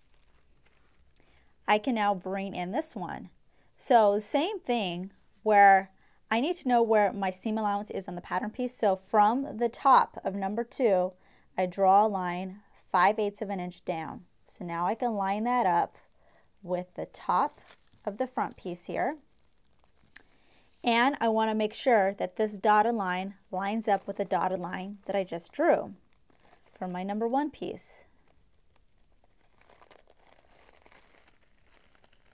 I can now bring in this one. So same thing, where I need to know where my seam allowance is on the pattern piece. So from the top of number 2, I draw a line 5/8 of an inch down. So now I can line that up with the top of the front piece here. And I want to make sure that this dotted line lines up with the dotted line that I just drew for my number 1 piece.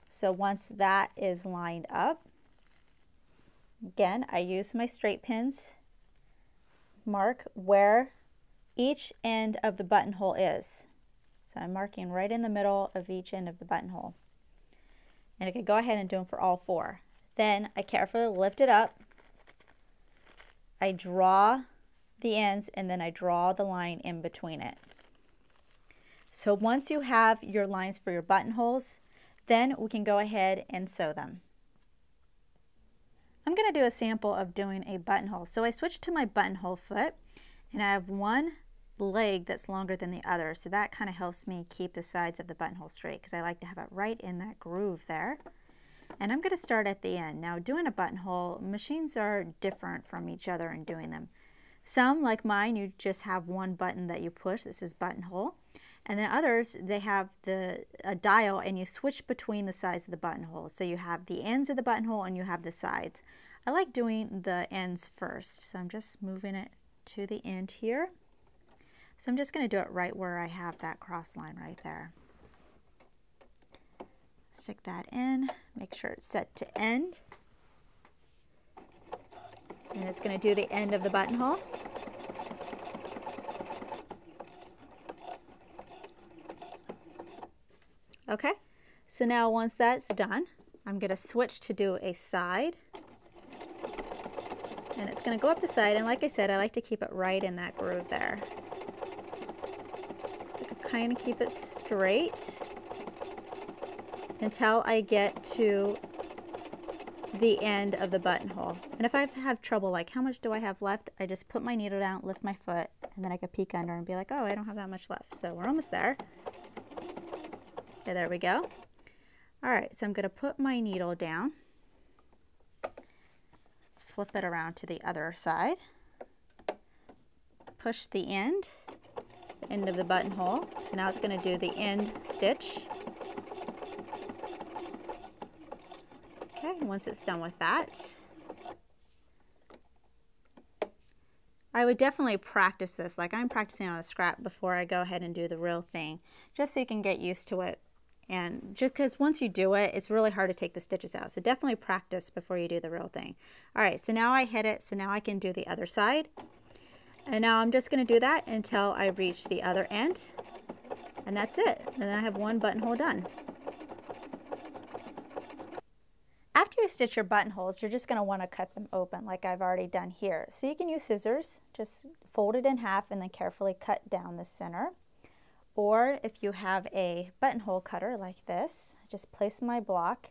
So once that is lined up, again, I use my straight pins, mark where each end of the buttonhole is. So I'm marking right in the middle of each end of the buttonhole. And I could go ahead and do them for all 4. Then I carefully lift it up, I draw the ends, and then I draw the line in between it. So once you have your lines for your buttonholes, then we can go ahead and sew them. I'm going to do a sample of doing a buttonhole. So I switched to my buttonhole foot, and I have one leg that's longer than the other, so that kind of helps me keep the sides of the buttonhole straight because I like to have it right in that groove there. And I'm going to start at the end. Now, doing a buttonhole, machines are different from each other in doing them. Some, like mine, you just have one button that you push. This is buttonhole. And then others, they have a dial, and you switch between the sides of the buttonhole. So you have the ends of the buttonhole and you have the sides. I like doing the ends first, so I'm just moving it to the end here. So I'm just going to do it right where I have that cross line right there. Stick that in, make sure it's set to end. And it's going to do the end of the buttonhole. Okay, so now once that's done, I'm going to switch to do a side. And it's going to go up the side, and like I said, I like to keep it right in that groove there. So I kind of keep it straight until I get to the end of the buttonhole. And if I have trouble, like how much do I have left, I just put my needle down, lift my foot, and then I could peek under and be like, oh, I don't have that much left. So we're almost there. Okay, there we go. All right, so I'm going to put my needle down, flip it around to the other side, push the end of the buttonhole. So now it's going to do the end stitch. Okay, once it's done with that, I would definitely practice this. Like I'm practicing on a scrap before I go ahead and do the real thing, just so you can get used to it. And just because once you do it, it's really hard to take the stitches out. So definitely practice before you do the real thing. All right, so now I hit it, so now I can do the other side. And now I'm just going to do that until I reach the other end. And that's it. And then I have one buttonhole done. After you stitch your buttonholes, you're just going to want to cut them open like I've already done here. So you can use scissors, just fold it in half and then carefully cut down the center. Or if you have a buttonhole cutter like this, I just place my block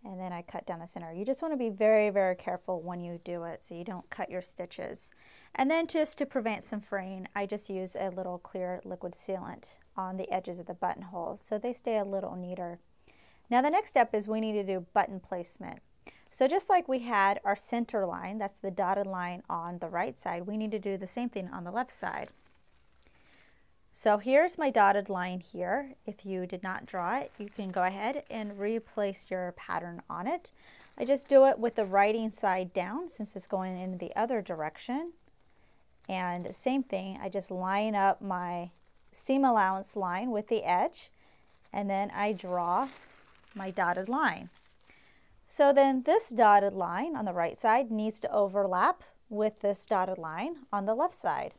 and then I cut down the center. You just want to be very, very careful when you do it so you don't cut your stitches. And then just to prevent some fraying, I just use a little clear liquid sealant on the edges of the buttonholes so they stay a little neater. Now the next step is we need to do button placement. So just like we had our center line, that's the dotted line on the right side, we need to do the same thing on the left side. So here's my dotted line here. If you did not draw it, you can go ahead and replace your pattern on it. I just do it with the writing side down since it's going in the other direction. And same thing, I just line up my seam allowance line with the edge and then I draw my dotted line. So then this dotted line on the right side needs to overlap with this dotted line on the left side.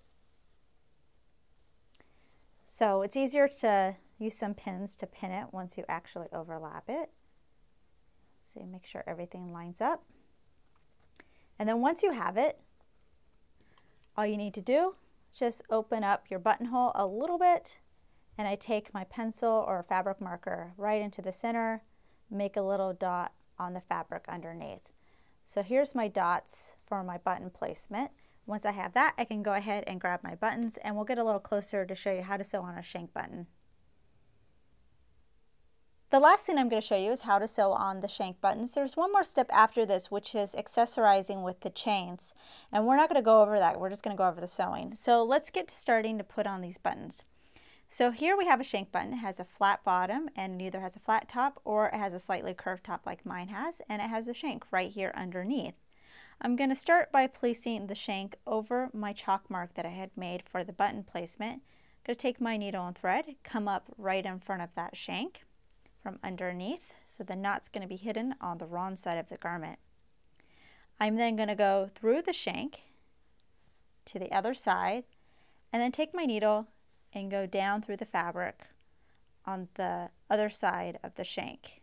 So it's easier to use some pins to pin it once you actually overlap it. So make sure everything lines up. And then once you have it, all you need to do is just open up your buttonhole a little bit, and I take my pencil or fabric marker right into the center, make a little dot on the fabric underneath. So here's my dots for my button placement. Once I have that, I can go ahead and grab my buttons and we'll get a little closer to show you how to sew on a shank button. The last thing I'm going to show you is how to sew on the shank buttons. There's one more step after this, which is accessorizing with the chains. And we're not going to go over that. We're just going to go over the sewing. So let's get to starting to put on these buttons. So here we have a shank button. It has a flat bottom and it either has a flat top or it has a slightly curved top like mine has. And it has a shank right here underneath. I'm going to start by placing the shank over my chalk mark that I had made for the button placement. I'm going to take my needle and thread, come up right in front of that shank from underneath, so the knot's going to be hidden on the wrong side of the garment. I'm then going to go through the shank to the other side and then take my needle and go down through the fabric on the other side of the shank.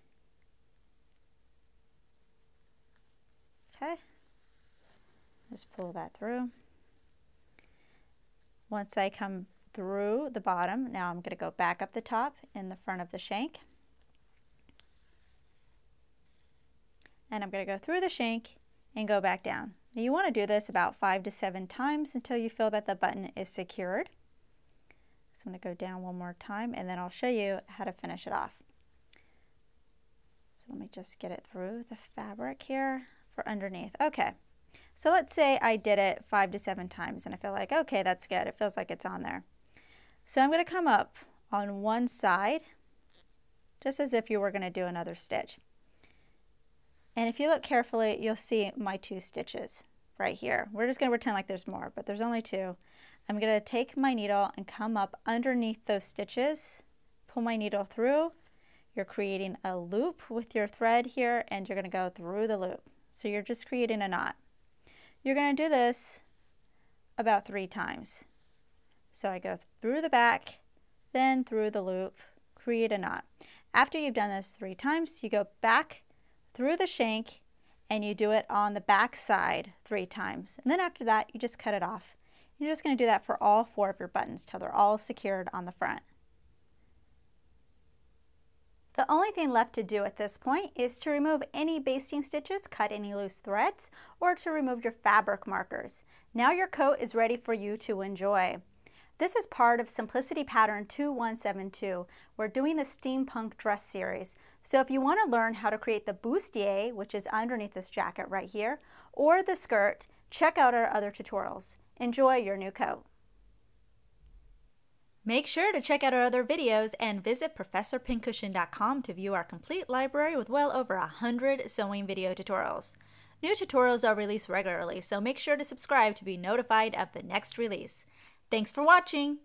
Okay. Just pull that through. Once I come through the bottom, now I'm going to go back up the top in the front of the shank. And I'm going to go through the shank and go back down. Now you want to do this about 5 to 7 times until you feel that the button is secured. So I'm going to go down one more time and then I'll show you how to finish it off. So let me just get it through the fabric here for underneath. Okay. So let's say I did it 5 to 7 times and I feel like, okay, that's good. It feels like it's on there. So I'm going to come up on one side, just as if you were going to do another stitch. And if you look carefully, you'll see my 2 stitches right here. We're just going to pretend like there's more, but there's only 2. I'm going to take my needle and come up underneath those stitches, pull my needle through. You're creating a loop with your thread here and you're going to go through the loop. So you're just creating a knot. You're going to do this about 3 times. So I go through the back, then through the loop, create a knot. After you've done this 3 times, you go back through the shank and you do it on the back side 3 times. And then after that, you just cut it off. You're just going to do that for all 4 of your buttons till they're all secured on the front. The only thing left to do at this point is to remove any basting stitches, cut any loose threads, or to remove your fabric markers. Now your coat is ready for you to enjoy. This is part of Simplicity Pattern 2172. We're doing the Steampunk dress series. So if you want to learn how to create the bustier, which is underneath this jacket right here, or the skirt, check out our other tutorials. Enjoy your new coat. Make sure to check out our other videos and visit ProfessorPincushion.com to view our complete library with well over 100 sewing video tutorials. New tutorials are released regularly, so make sure to subscribe to be notified of the next release. Thanks for watching!